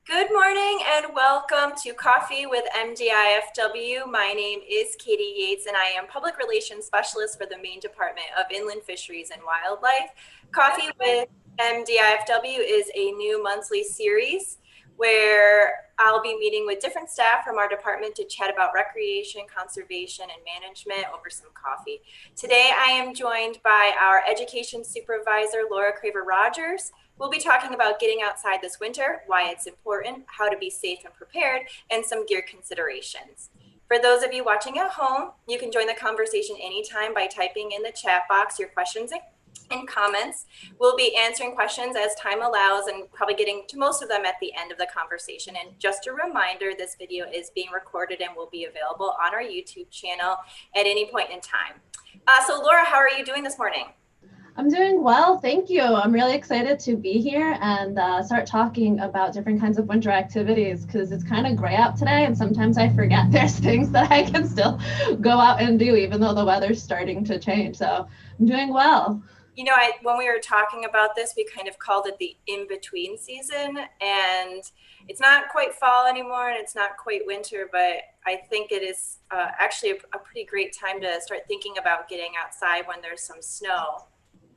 Good morning and welcome to Coffee with MDIFW. My name is Katie Yates and I am Public Relations Specialist for the Maine Department of Inland Fisheries and Wildlife. Coffee with MDIFW is a new monthly series where I'll be meeting with different staff from our department to chat about recreation, conservation, and management over some coffee. Today I am joined by our Education Supervisor, Laura Craver-Rogers. We'll be talking about getting outside this winter, why it's important, how to be safe and prepared, and some gear considerations. For those of you watching at home, you can join the conversation anytime by typing in the chat box your questions and comments. We'll be answering questions as time allows and probably getting to most of them at the end of the conversation. And just a reminder, this video is being recorded and will be available on our YouTube channel at any point in time. So Laura, how are you doing this morning? I'm doing well, thank you. I'm really excited to be here and start talking about different kinds of winter activities because it's kind of gray out today and sometimes I forget there's things that I can still go out and do even though the weather's starting to change. So I'm doing well. You know, when we were talking about this, we kind of called it the in-between season, and it's not quite fall anymore and it's not quite winter, but I think it is actually a pretty great time to start thinking about getting outside when there's some snow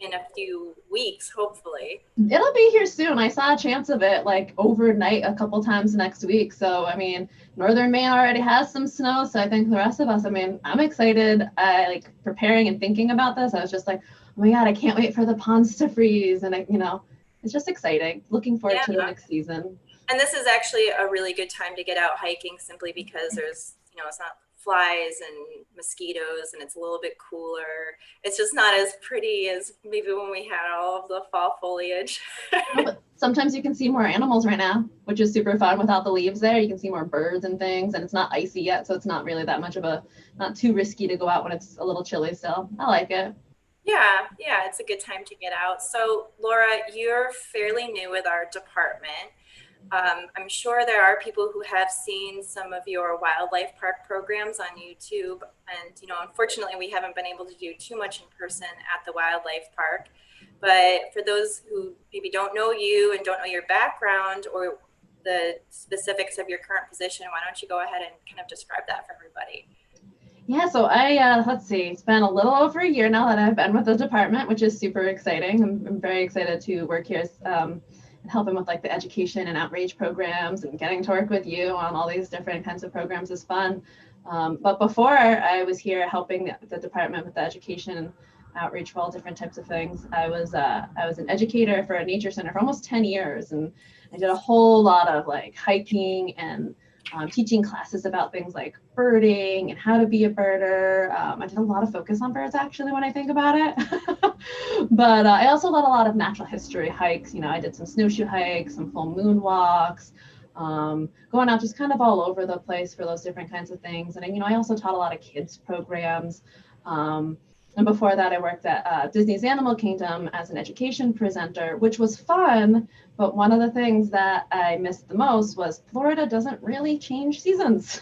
in a few weeks, hopefully. It'll be here soon. I saw a chance of it like overnight a couple times next week. So, I mean, Northern Maine already has some snow. So I think the rest of us, I mean, I'm excited. Like preparing and thinking about this. I was just like, oh my God, I can't wait for the ponds to freeze. And it's just exciting. Looking forward to the next season. And this is actually a really good time to get out hiking simply because there's, it's not flies and mosquitoes and it's a little bit cooler. It's just not as pretty as maybe when we had all of the fall foliage. But sometimes you can see more animals right now, which is super fun without the leaves there. You can see more birds and things, and it's not icy yet, so it's not really that much of not too risky to go out when it's a little chilly still. I like it. Yeah, it's a good time to get out. So Laura, you're fairly new with our department. I'm sure there are people who have seen some of your wildlife park programs on YouTube. And, unfortunately, we haven't been able to do too much in person at the wildlife park. But for those who maybe don't know you and don't know your background or the specifics of your current position, why don't you go ahead and kind of describe that for everybody? Yeah, so let's see, it's been a little over a year now that I've been with the department, which is super exciting. I'm very excited to work here and helping with like the education and outreach programs, and getting to work with you on all these different kinds of programs is fun. But before I was here helping the department with the education and outreach for all different types of things, I was an educator for a nature center for almost 10 years. And I did a whole lot of like hiking and teaching classes about things like birding and how to be a birder. I did a lot of focus on birds actually when I think about it. But I also led a lot of natural history hikes. I did some snowshoe hikes, some full moon walks, going out just kind of all over the place for those different kinds of things. And, I also taught a lot of kids programs. And before that, I worked at Disney's Animal Kingdom as an education presenter, which was fun. But one of the things that I missed the most was Florida doesn't really change seasons.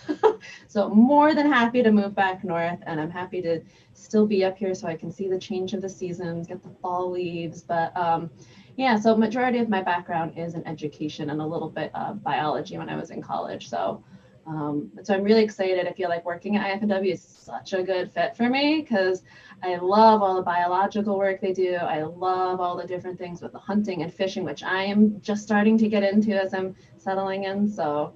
So more than happy to move back north, and I'm happy to still be up here so I can see the change of the seasons, get the fall leaves. But yeah, so majority of my background is in education and a little bit of biology when I was in college. So I'm really excited. I feel like working at IFW is such a good fit for me because I love all the biological work they do. I love all the different things with the hunting and fishing, which I am just starting to get into as I'm settling in. So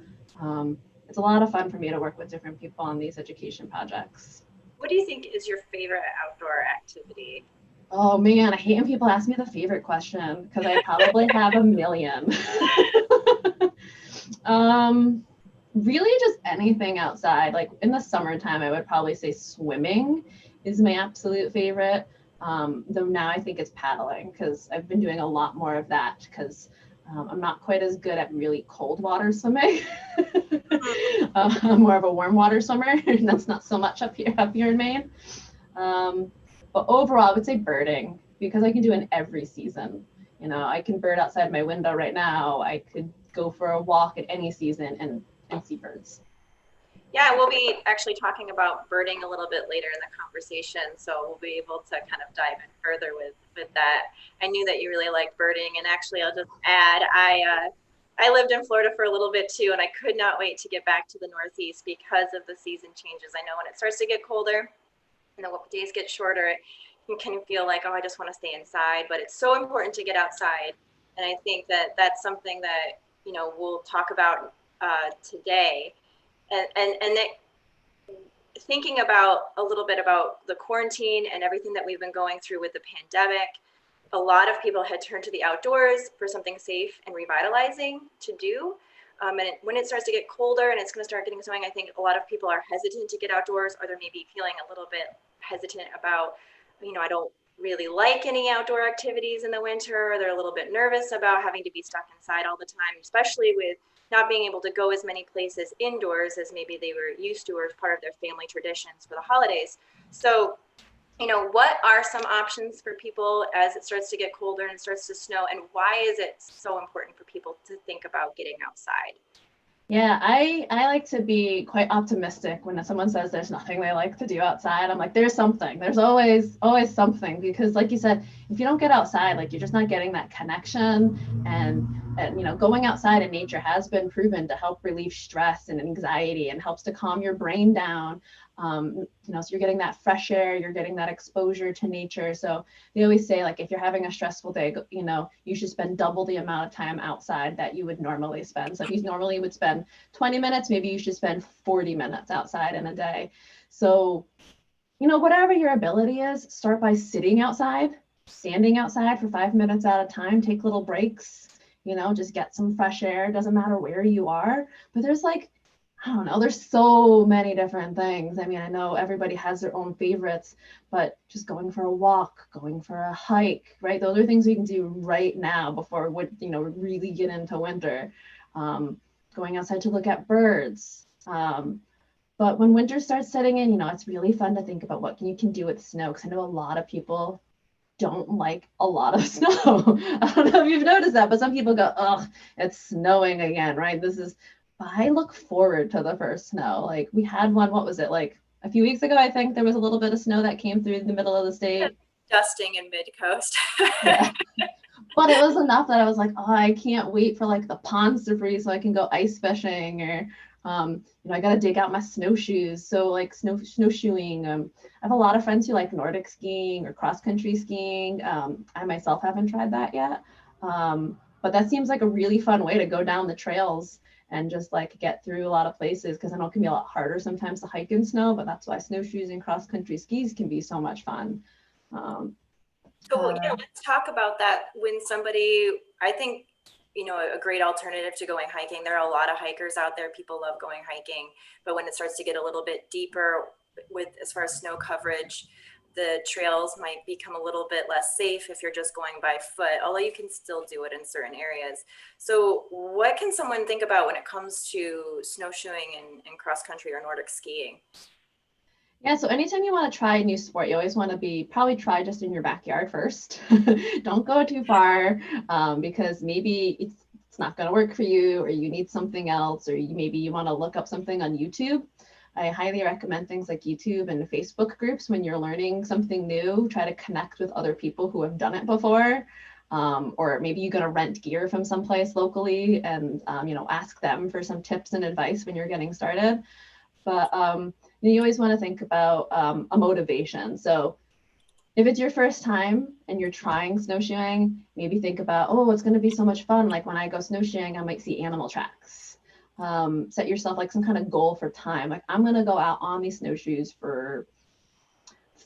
it's a lot of fun for me to work with different people on these education projects. What do you think is your favorite outdoor activity? Oh man, I hate when people ask me the favorite question because I probably have a million. Really just anything outside. Like in the summertime, I would probably say swimming is my absolute favorite. Though now I think it's paddling because I've been doing a lot more of that because I'm not quite as good at really cold water swimming. I'm more of a warm water swimmer, and that's not so much up here in Maine. But overall, I would say birding because I can do it in every season. I can bird outside my window right now. I could go for a walk at any season and see birds. Yeah, we'll be actually talking about birding a little bit later in the conversation, so we'll be able to kind of dive in further with that. I knew that you really like birding, and actually I'll just add, I lived in Florida for a little bit too, and I could not wait to get back to the Northeast because of the season changes. I know when it starts to get colder and the days get shorter, you can feel like, oh, I just want to stay inside, but it's so important to get outside. And I think that that's something that, we'll talk about today. And that, thinking about a little bit about the quarantine and everything that we've been going through with the pandemic, a lot of people had turned to the outdoors for something safe and revitalizing to do. When it starts to get colder and it's going to start getting snowing, I think a lot of people are hesitant to get outdoors, or they're maybe feeling a little bit hesitant about, I don't really like any outdoor activities in the winter. Or they're a little bit nervous about having to be stuck inside all the time, especially with not being able to go as many places indoors as maybe they were used to or as part of their family traditions for the holidays. So, what are some options for people as it starts to get colder and it starts to snow, and why is it so important for people to think about getting outside? Yeah, I like to be quite optimistic when someone says there's nothing they like to do outside. I'm like, there's something. There's always something, because like you said, if you don't get outside, like you're just not getting that connection. And going outside in nature has been proven to help relieve stress and anxiety, and helps to calm your brain down. So you're getting that fresh air, you're getting that exposure to nature. So they always say, like, if you're having a stressful day, you should spend double the amount of time outside that you would normally spend. So if you normally would spend 20 minutes, maybe you should spend 40 minutes outside in a day. So, whatever your ability is, start by sitting outside, standing outside for 5 minutes at a time, take little breaks, just get some fresh air. It doesn't matter where you are, but there's I don't know, there's so many different things. I mean, I know everybody has their own favorites, but just going for a walk, going for a hike, right? Those are things we can do right now before we really get into winter. Going outside to look at birds. But when winter starts setting in, it's really fun to think about what you can do with snow, because I know a lot of people don't like a lot of snow. I don't know if you've noticed that, but some people go, oh, it's snowing again, right? I look forward to the first snow. Like, we had one, what was it, like a few weeks ago? I think there was a little bit of snow that came through the middle of the state. Dusting in mid-coast. Yeah. But it was enough that I was like, oh, I can't wait for like the ponds to freeze so I can go ice fishing, or I got to dig out my snowshoes. So like snowshoeing. I have a lot of friends who like Nordic skiing or cross country skiing. I myself haven't tried that yet. But that seems like a really fun way to go down the trails and just like get through a lot of places, because I know it can be a lot harder sometimes to hike in snow, but that's why snowshoes and cross country skis can be so much fun. So, let's talk about that. When somebody, I think, a great alternative to going hiking, there are a lot of hikers out there. People love going hiking, but when it starts to get a little bit deeper with as far as snow coverage, the trails might become a little bit less safe if you're just going by foot, although you can still do it in certain areas. So what can someone think about when it comes to snowshoeing and cross country or Nordic skiing? Yeah, so anytime you want to try a new sport, you always want to probably try just in your backyard first. Don't go too far, because maybe it's not going to work for you, or you need something else, or maybe you want to look up something on YouTube. I highly recommend things like YouTube and Facebook groups. When you're learning something new, try to connect with other people who have done it before. Or maybe you're going to rent gear from someplace locally and, ask them for some tips and advice when you're getting started. But you always want to think about a motivation. So if it's your first time and you're trying snowshoeing, maybe think about, oh, it's going to be so much fun. Like when I go snowshoeing, I might see animal tracks. Set yourself like some kind of goal for time. Like, I'm going to go out on these snowshoes for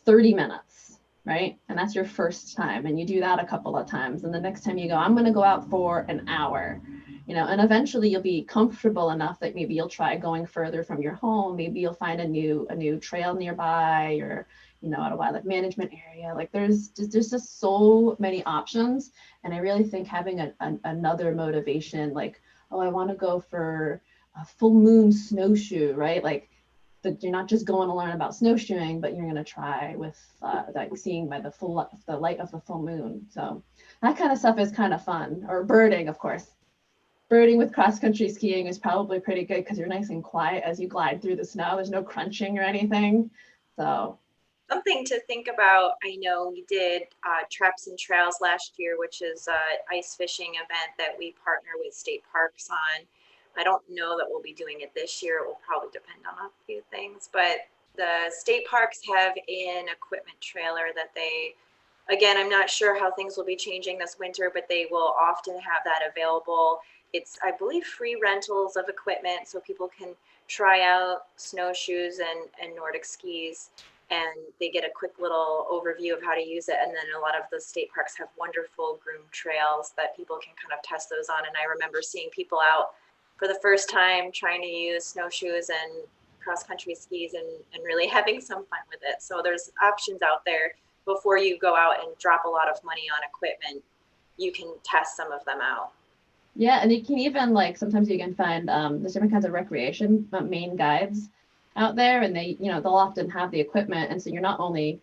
30 minutes, right? And that's your first time. And you do that a couple of times. And the next time you go, I'm going to go out for an hour. And eventually you'll be comfortable enough that maybe you'll try going further from your home. Maybe you'll find a new trail nearby, or at a wildlife management area. Like there's just so many options. And I really think having another motivation, like, oh, I want to go for a full moon snowshoe, right? Like, you're not just going to learn about snowshoeing, but you're going to try with like seeing by the light of the full moon. So that kind of stuff is kind of fun. Or birding, of course. Birding with cross-country skiing is probably pretty good, because you're nice and quiet as you glide through the snow. There's no crunching or anything. So Something to think about. I know we did Traps and Trails last year, which is an ice fishing event that we partner with state parks on. I don't know that we'll be doing it this year. It will probably depend on a few things, but the state parks have an equipment trailer that they, again, I'm not sure how things will be changing this winter, but they will often have that available. It's, I believe, free rentals of equipment so people can try out snowshoes and Nordic skis, and they get a quick little overview of how to use it. And then a lot of the state parks have wonderful groomed trails that people can kind of test those on. And I remember seeing people out for the first time trying to use snowshoes and cross country skis and really having some fun with it. So there's options out there before you go out and drop a lot of money on equipment. You can test some of them out. Yeah, and you can even like sometimes you can find there's different kinds of recreation main guides out there, and they they'll often have the equipment, and so you're not only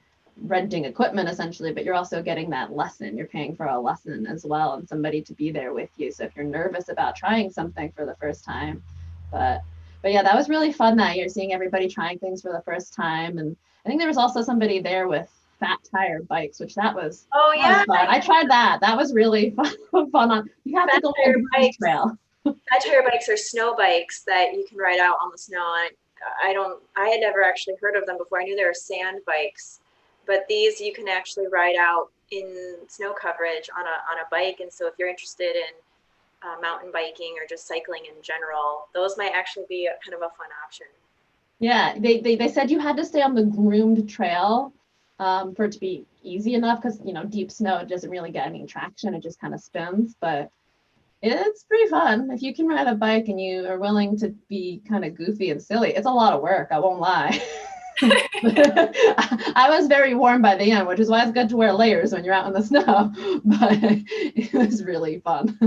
renting equipment essentially, but you're also getting that lesson. You're paying for a lesson as well, and somebody to be there with you. So if you're nervous about trying something for the first time, but yeah, that was really fun that year, seeing everybody trying things for the first time, and I think there was also somebody there with fat tire bikes, which Oh that was yeah, fun. I tried that. That was really fun. Fun. You have to fat go on tire a groomed bikes. trail. Fat tire bikes are snow bikes that you can ride out on the snow. And I had never actually heard of them before. I knew there were sand bikes, but these you can actually ride out in snow coverage on a bike. And so if you're interested in mountain biking or just cycling in general, those might actually be kind of a fun option. Yeah, they said you had to stay on the groomed trail for it to be easy enough because deep snow it doesn't really get any traction. It just kind of spins, but it's pretty fun if you can ride a bike and you are willing to be kind of goofy and silly. It's a lot of work, I won't lie. I was very warm by the end, which is why it's good to wear layers when you're out in the snow, but it was really fun.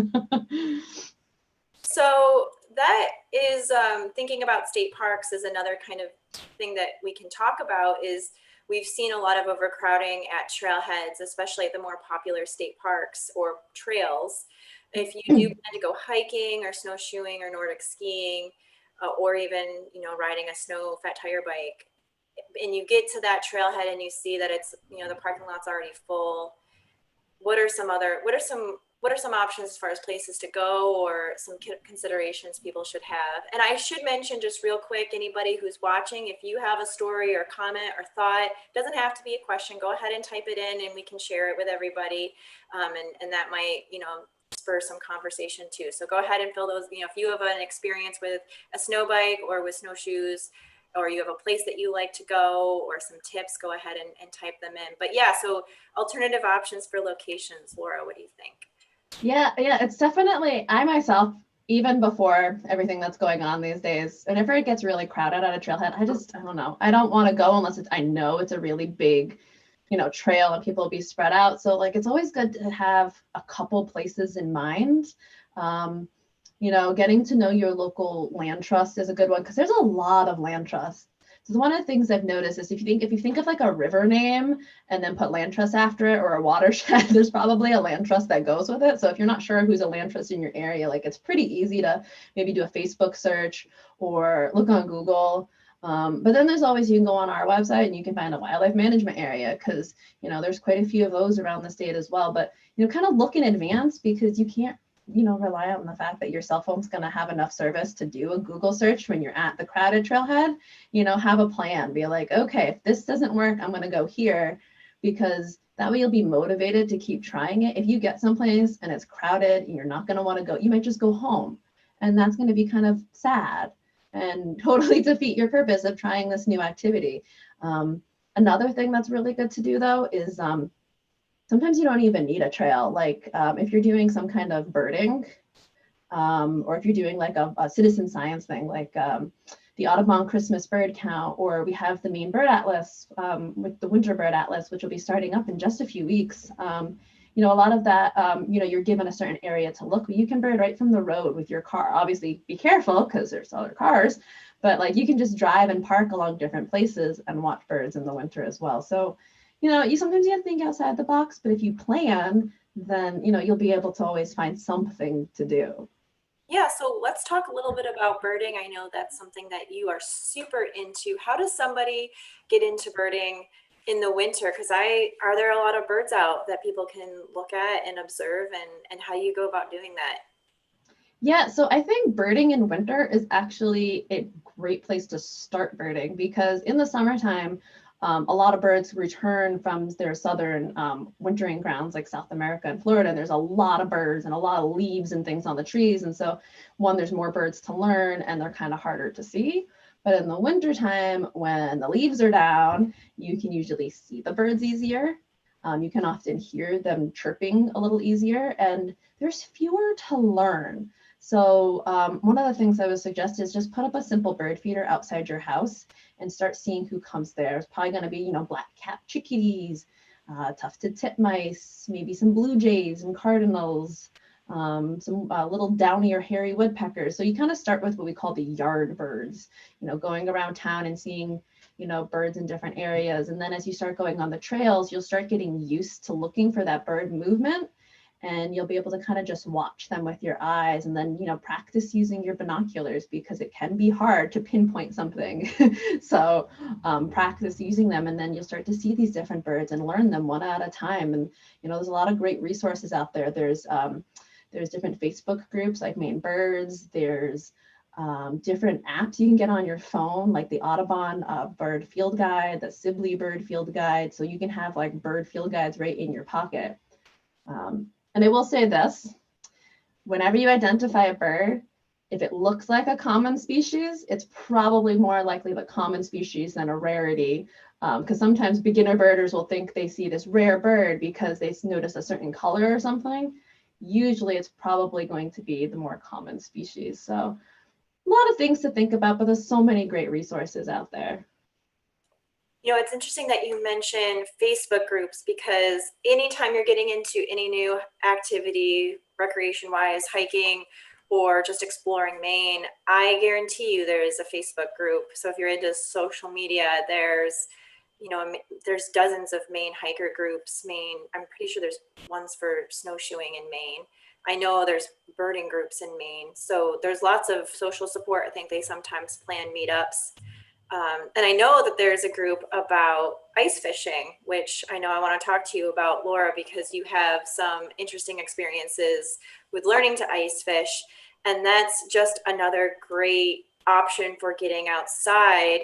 So that is thinking about state parks is another kind of thing that we can talk about is we've seen a lot of overcrowding at trailheads, especially at the more popular state parks or trails. If you do plan to go hiking or snowshoeing or Nordic skiing, or even riding a snow fat tire bike, and you get to that trailhead and you see that it's the parking lot's already full, what are some options as far as places to go or some considerations people should have? And I should mention just real quick, anybody who's watching, if you have a story or comment or thought, doesn't have to be a question, go ahead and type it in and we can share it with everybody. And that might, spur some conversation too. So go ahead and fill those, if you have an experience with a snow bike or with snowshoes, or you have a place that you like to go or some tips, go ahead and type them in. But yeah, so alternative options for locations. Laura, what do you think? Yeah, it's definitely, I myself, even before everything that's going on these days, whenever it gets really crowded at a trailhead, I don't know. I don't want to go unless I know it's a really big, trail and people will be spread out. So like, it's always good to have a couple places in mind. Getting to know your local land trust is a good one because there's a lot of land trusts. So one of the things I've noticed is if you think of like a river name and then put land trust after it or a watershed, there's probably a land trust that goes with it. So if you're not sure who's a land trust in your area, like it's pretty easy to maybe do a Facebook search or look on Google. But then there's always, you can go on our website and you can find a wildlife management area because, there's quite a few of those around the state as well. But, kind of look in advance because you can't rely on the fact that your cell phone's going to have enough service to do a Google search when you're at the crowded trailhead. Have a plan. Be like, okay, if this doesn't work, I'm going to go here because that way you'll be motivated to keep trying it. If you get someplace and it's crowded and you're not going to want to go, you might just go home. And that's going to be kind of sad and totally defeat your purpose of trying this new activity. Another thing that's really good to do though is sometimes you don't even need a trail. Like if you're doing some kind of birding, or if you're doing like a citizen science thing, like the Audubon Christmas bird count, or we have the Maine Bird Atlas with the Winter Bird Atlas, which will be starting up in just a few weeks. A lot of that, you're given a certain area to look, but you can bird right from the road with your car. Obviously, be careful because there's other cars, but like you can just drive and park along different places and watch birds in the winter as well. So you sometimes you have to think outside the box, but if you plan, then, you'll be able to always find something to do. Yeah, so let's talk a little bit about birding. I know that's something that you are super into. How does somebody get into birding in the winter? Because are there a lot of birds out that people can look at and observe, and how you go about doing that? Yeah, so I think birding in winter is actually a great place to start birding because in the summertime, a lot of birds return from their southern wintering grounds like South America and Florida. There's a lot of birds and a lot of leaves and things on the trees. And so, one, there's more birds to learn and they're kind of harder to see. But in the wintertime, when the leaves are down, you can usually see the birds easier. You can often hear them chirping a little easier, and there's fewer to learn. So one of the things I would suggest is just put up a simple bird feeder outside your house and start seeing who comes there. It's probably going to be, black-capped chickadees, tufted titmice, maybe some blue jays and cardinals, some little downy or hairy woodpeckers. So you kind of start with what we call the yard birds, going around town and seeing, birds in different areas. And then as you start going on the trails, you'll start getting used to looking for that bird movement. And you'll be able to kind of just watch them with your eyes and then, practice using your binoculars because it can be hard to pinpoint something. So practice using them and then you'll start to see these different birds and learn them one at a time. And, there's a lot of great resources out there. There's different Facebook groups like Maine Birds. There's different apps you can get on your phone, like the Audubon Bird Field Guide, the Sibley Bird Field Guide. So you can have like bird field guides right in your pocket. And I will say this, whenever you identify a bird, if it looks like a common species, it's probably more likely the common species than a rarity. Because sometimes beginner birders will think they see this rare bird because they notice a certain color or something. Usually it's probably going to be the more common species. So a lot of things to think about, but there's so many great resources out there. It's interesting that you mentioned Facebook groups because anytime you're getting into any new activity, recreation wise, hiking, or just exploring Maine, I guarantee you there is a Facebook group. So if you're into social media, there's dozens of Maine hiker groups. I'm pretty sure there's ones for snowshoeing in Maine. I know there's birding groups in Maine. So there's lots of social support. I think they sometimes plan meetups. And I know that there's a group about ice fishing, which I know I want to talk to you about, Laura, because you have some interesting experiences with learning to ice fish. And that's just another great option for getting outside.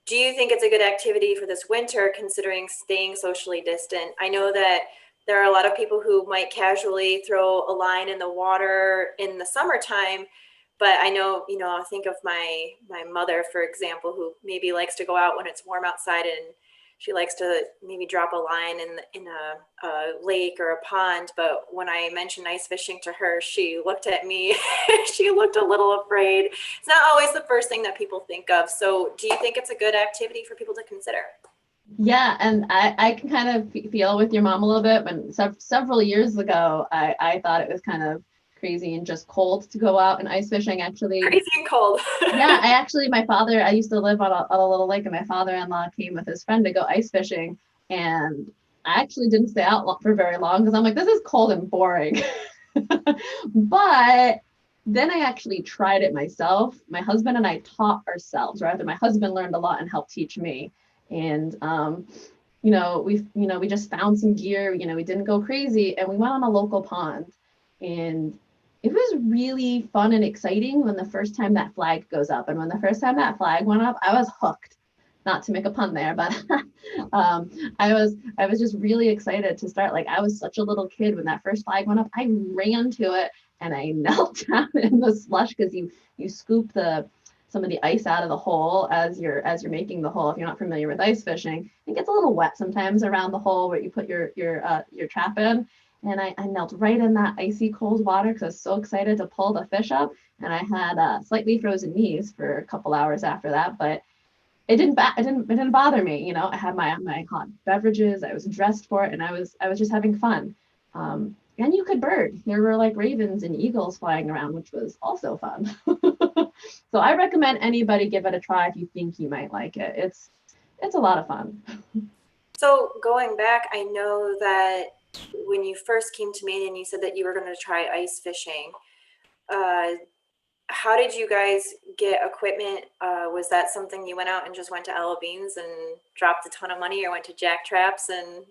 Do you think it's a good activity for this winter, considering staying socially distant? I know that there are a lot of people who might casually throw a line in the water in the summertime. But I know, I think of my mother, for example, who maybe likes to go out when it's warm outside and she likes to maybe drop a line in a lake or a pond. But when I mentioned ice fishing to her, she looked at me, she looked a little afraid. It's not always the first thing that people think of. So do you think it's a good activity for people to consider? Yeah, and I can kind of feel with your mom a little bit. When several years ago, I thought it was kind of crazy and just cold to go out and ice fishing. Actually, Crazy and cold. yeah, I used to live on a little lake, and my father-in-law came with his friend to go ice fishing, and I actually didn't stay out for very long because I'm like, this is cold and boring. But then I actually tried it myself. My husband and I taught ourselves, rather. My husband learned a lot and helped teach me. And we just found some gear. We didn't go crazy, and we went on a local pond, and it was really fun and exciting when the first time that flag goes up. And when the first time that flag went up, I was hooked. Not to make a pun there, but I was just really excited to start. Like, I was such a little kid when that first flag went up. I ran to it and I knelt down in the slush because you scoop some of the ice out of the hole as you're making the hole. If you're not familiar with ice fishing, it gets a little wet sometimes around the hole where you put your trap in. And I knelt right in that icy cold water because I was so excited to pull the fish up. And I had slightly frozen knees for a couple hours after that, but it didn't bother me. I had my hot beverages. I was dressed for it, and I was just having fun. And you could bird. There were like ravens and eagles flying around, which was also fun. So I recommend anybody give it a try if you think you might like it. It's a lot of fun. So going back, I know that when you first came to Maine and you said that you were going to try ice fishing, uh, how did you guys get equipment? Was that something you went out and just went to Ella Beans and dropped a ton of money, or went to Jack Traps and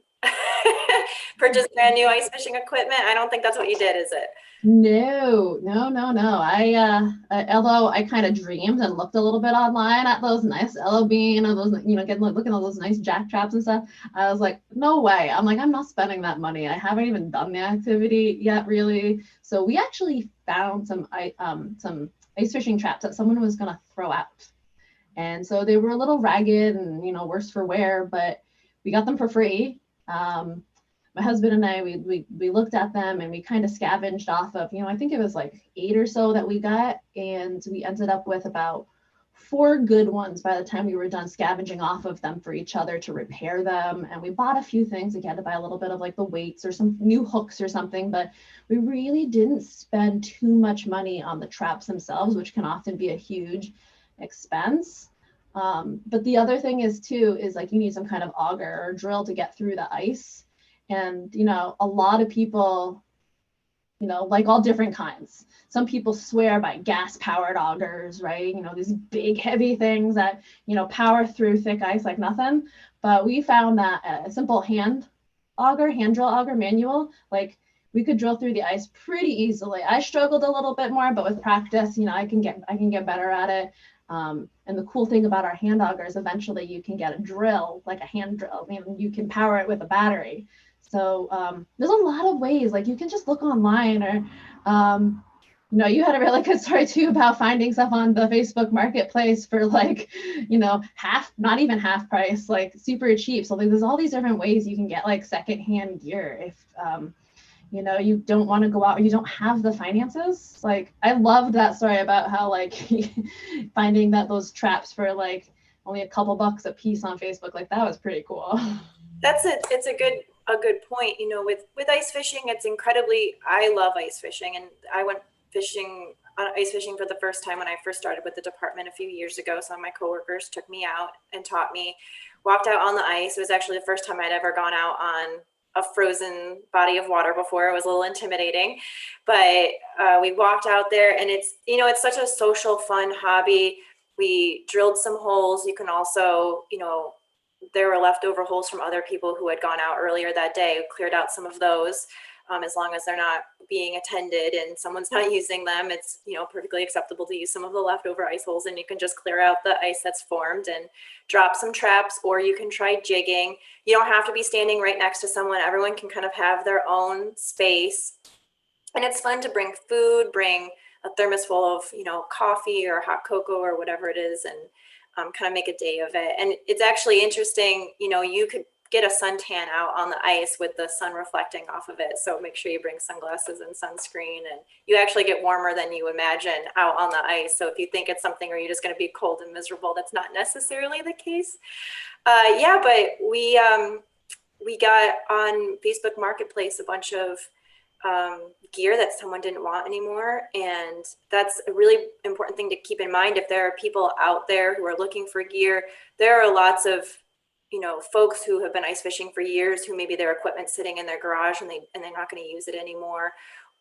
purchased brand new ice fishing equipment? I don't think that's what you did, is it? No, no, no, no. Although I kind of dreamed and looked a little bit online at those nice Ella Bean and those, looking at all those nice jack traps and stuff. I was like, no way. I'm like, I'm not spending that money. I haven't even done the activity yet, really. So we actually found some ice fishing traps that someone was gonna throw out, and so they were a little ragged and worse for wear, but we got them for free. My husband and I, we looked at them and we kind of scavenged off of, I think it was like 8 or so that we got. And we ended up with about 4 good ones by the time we were done scavenging off of them for each other to repair them. And we bought a few things. Again, to buy a little bit of like the weights or some new hooks or something, but we really didn't spend too much money on the traps themselves, which can often be a huge expense. But the other thing is too, is like you need some kind of auger or drill to get through the ice. And, a lot of people, like all different kinds. Some people swear by gas powered augers, right? These big, heavy things that, power through thick ice like nothing. But we found that a simple hand drill auger manual, like we could drill through the ice pretty easily. I struggled a little bit more, but with practice, I can get better at it. And the cool thing about our hand augers, eventually you can get a drill, like a hand drill, you can power it with a battery. So there's a lot of ways, like you can just look online, or you had a really good story too about finding stuff on the Facebook marketplace for like, not even half price, like super cheap. So like, there's all these different ways you can get like secondhand gear if you don't want to go out, or you don't have the finances. Like I loved that story about how like finding that those traps for like only a couple bucks a piece on Facebook, like that was pretty cool. It's a good point. With ice fishing, it's incredibly, I love ice fishing, and I went ice fishing for the first time when I first started with the department a few years ago. Some of my coworkers took me out and taught me, walked out on the ice. It was actually the first time I'd ever gone out on a frozen body of water before. It was a little intimidating, but we walked out there, and it's such a social, fun hobby. We drilled some holes. You can also, there were leftover holes from other people who had gone out earlier that day, cleared out some of those. As long as they're not being attended and someone's not using them, it's perfectly acceptable to use some of the leftover ice holes, and you can just clear out the ice that's formed and drop some traps, or you can try jigging. You don't have to be standing right next to someone. Everyone can kind of have their own space, and it's fun to bring food, bring a thermos full of coffee or hot cocoa or whatever it is, and kind of make a day of it. And it's actually interesting, you could get a suntan out on the ice with the sun reflecting off of it. So make sure you bring sunglasses and sunscreen, and you actually get warmer than you imagine out on the ice. So if you think it's something where you're just going to be cold and miserable, that's not necessarily the case. Yeah, but we got on Facebook Marketplace a bunch of gear that someone didn't want anymore. And that's a really important thing to keep in mind. If there are people out there who are looking for gear, there are lots of folks who have been ice fishing for years who maybe their equipment's sitting in their garage and they're not going to use it anymore,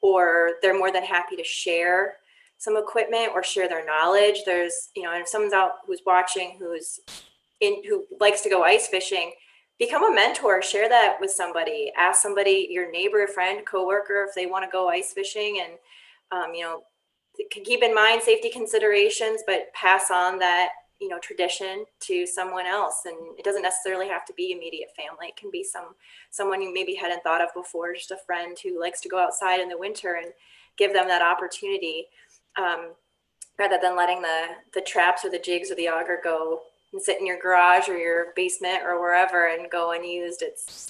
or they're more than happy to share some equipment or share their knowledge. There's, and if someone's out who's watching, who likes to go ice fishing, become a mentor, share that with somebody, ask somebody, your neighbor, friend, coworker, if they want to go ice fishing, and, keep in mind safety considerations, but pass on that, tradition to someone else. And it doesn't necessarily have to be immediate family. It can be someone you maybe hadn't thought of before, just a friend who likes to go outside in the winter, and give them that opportunity, rather than letting the traps or the jigs or the auger go and sit in your garage or your basement or wherever and go unused. It's,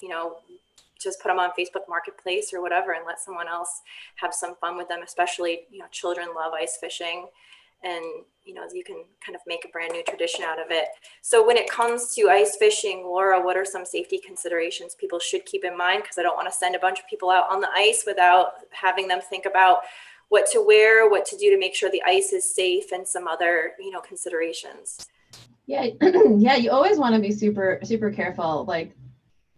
just put them on Facebook Marketplace or whatever and let someone else have some fun with them. Especially, children love ice fishing, and, you can kind of make a brand new tradition out of it. So when it comes to ice fishing, Laura, what are some safety considerations people should keep in mind? Because I don't want to send a bunch of people out on the ice without having them think about what to wear, what to do to make sure the ice is safe, and some other, considerations. Yeah, yeah, you always want to be super, super careful. Like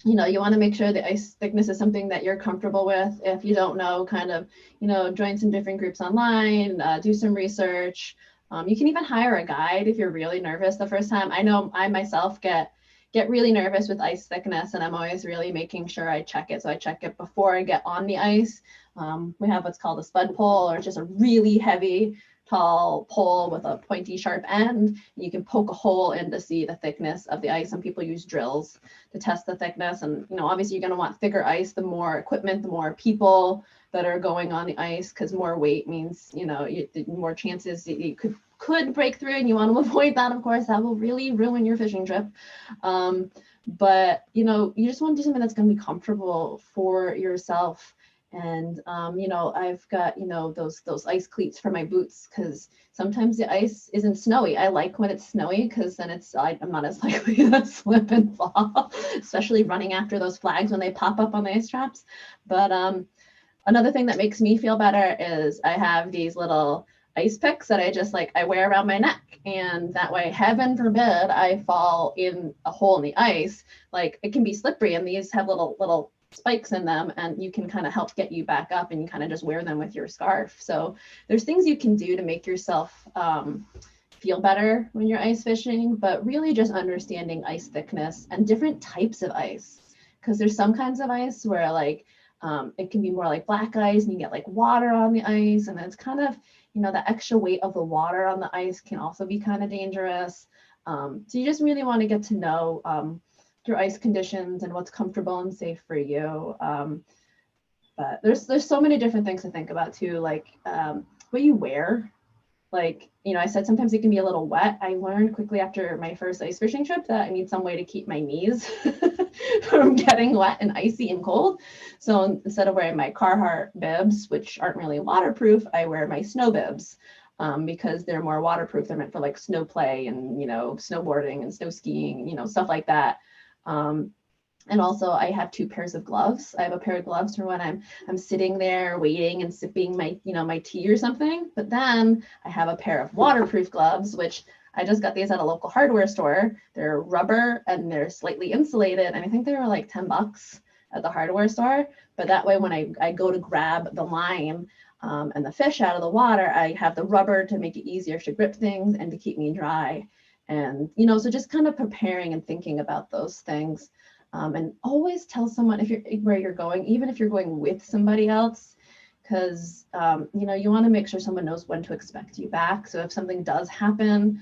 you know, you want to make sure the ice thickness is something that you're comfortable with. If you don't know, kind of, you know, join some different groups online, do some research. You can even hire a guide if you're really nervous the first time. I know I myself get really nervous with ice thickness, and I'm always really making sure I check it. So I check it before I get on the ice. We have what's called a spud pole, or just a really heavy, tall pole with a pointy, sharp end. You can poke a hole in to see the thickness of the ice. Some people use drills to test the thickness. And, you know, obviously you're going to want thicker ice, the more equipment, the more people that are going on the ice, because more weight means, you know, the more chances you could break through, and you want to avoid that, of course. That will really ruin your fishing trip. But, you know, you just want to do something that's going to be comfortable for yourself. And, you know, I've got, you know, those ice cleats for my boots, because sometimes the ice isn't snowy. I like when it's snowy, because then I'm not as likely to slip and fall, especially running after those flags when they pop up on the ice traps. But another thing that makes me feel better is I have these little ice picks that I wear around my neck. And that way, heaven forbid, I fall in a hole in the ice. Like, it can be slippery, and these have little spikes in them, and you can kind of help get you back up, and you kind of just wear them with your scarf. So there's things you can do to make yourself feel better when you're ice fishing, but really just understanding ice thickness and different types of ice. Because there's some kinds of ice where, like, it can be more like black ice, and you get like water on the ice, and it's kind of, you know, the extra weight of the water on the ice can also be kind of dangerous. So you just really want to get to know your ice conditions and what's comfortable and safe for you. But there's so many different things to think about too, like what you wear. Like, you know, I said sometimes it can be a little wet. I learned quickly after my first ice fishing trip that I need some way to keep my knees from getting wet and icy and cold. So instead of wearing my Carhartt bibs, which aren't really waterproof, I wear my snow bibs because they're more waterproof. They're meant for like snow play and, you know, snowboarding and snow skiing, you know, stuff like that. And also I have 2 pairs of gloves. I have a pair of gloves for when I'm sitting there waiting and sipping my, you know, my tea or something. But then I have a pair of waterproof gloves, which I just got these at a local hardware store. They're rubber and they're slightly insulated. And I think they were like $10 at the hardware store. But that way, when I go to grab the line and the fish out of the water, I have the rubber to make it easier to grip things and to keep me dry. And, you know, so just kind of preparing and thinking about those things. And always tell someone if you're where you're going, even if you're going with somebody else, because you know, you want to make sure someone knows when to expect you back. So if something does happen,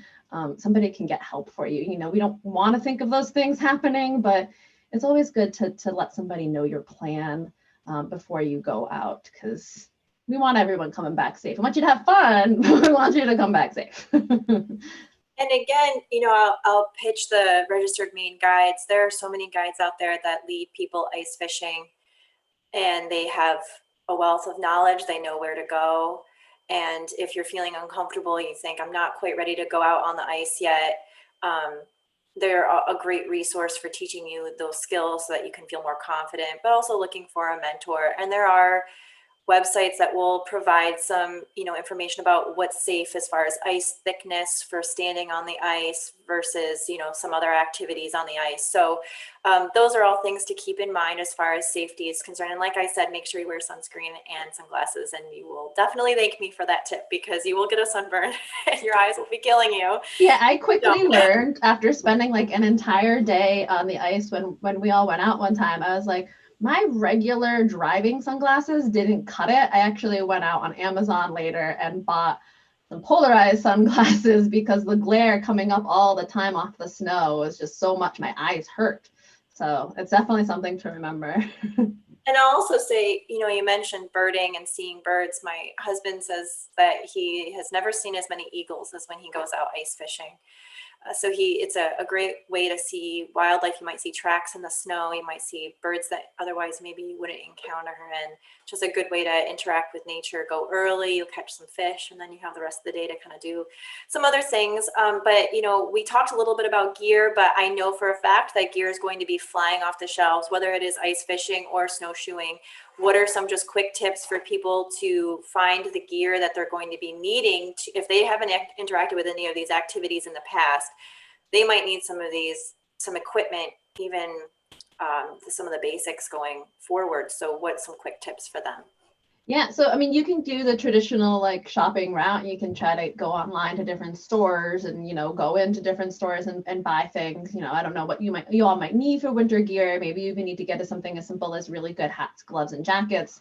somebody can get help for you. You know, we don't want to think of those things happening, but it's always good to let somebody know your plan before you go out, because we want everyone coming back safe. We want you to have fun, but we want you to come back safe. And again, you know, I'll pitch the registered Maine guides. There are so many guides out there that lead people ice fishing, and they have a wealth of knowledge. They know where to go. And if you're feeling uncomfortable, you think, I'm not quite ready to go out on the ice yet, they're a great resource for teaching you those skills so that you can feel more confident, but also looking for a mentor. And there are websites that will provide some, you know, information about what's safe as far as ice thickness for standing on the ice versus, you know, some other activities on the ice. So those are all things to keep in mind as far as safety is concerned. And like I said, make sure you wear sunscreen and sunglasses, and you will definitely thank me for that tip, because you will get a sunburn and your eyes will be killing you. Yeah, I quickly learned after spending like an entire day on the ice when we all went out one time. I was like, my regular driving sunglasses didn't cut it. I actually went out on Amazon later and bought some polarized sunglasses because the glare coming up all the time off the snow was just so much. My eyes hurt. So it's definitely something to remember. And I'll also say, you know, you mentioned birding and seeing birds. My husband says that he has never seen as many eagles as when he goes out ice fishing. So it's a great way to see wildlife. You might see tracks in the snow. You might see birds that otherwise maybe you wouldn't encounter, and just a good way to interact with nature. Go early, you'll catch some fish, and then you have the rest of the day to kind of do some other things. But, you know, we talked a little bit about gear, but I know for a fact that gear is going to be flying off the shelves, whether it is ice fishing or snowshoeing. What are some just quick tips for people to find the gear that they're going to be needing to, if they haven't interacted with any of these activities in the past? They might need some equipment, even some of the basics going forward. So what's some quick tips for them? Yeah, so I mean, you can do the traditional like shopping route. You can try to go online to different stores and, go into different stores and buy things. I don't know what you all might need for winter gear. Maybe you even need to get to something as simple as really good hats, gloves, and jackets.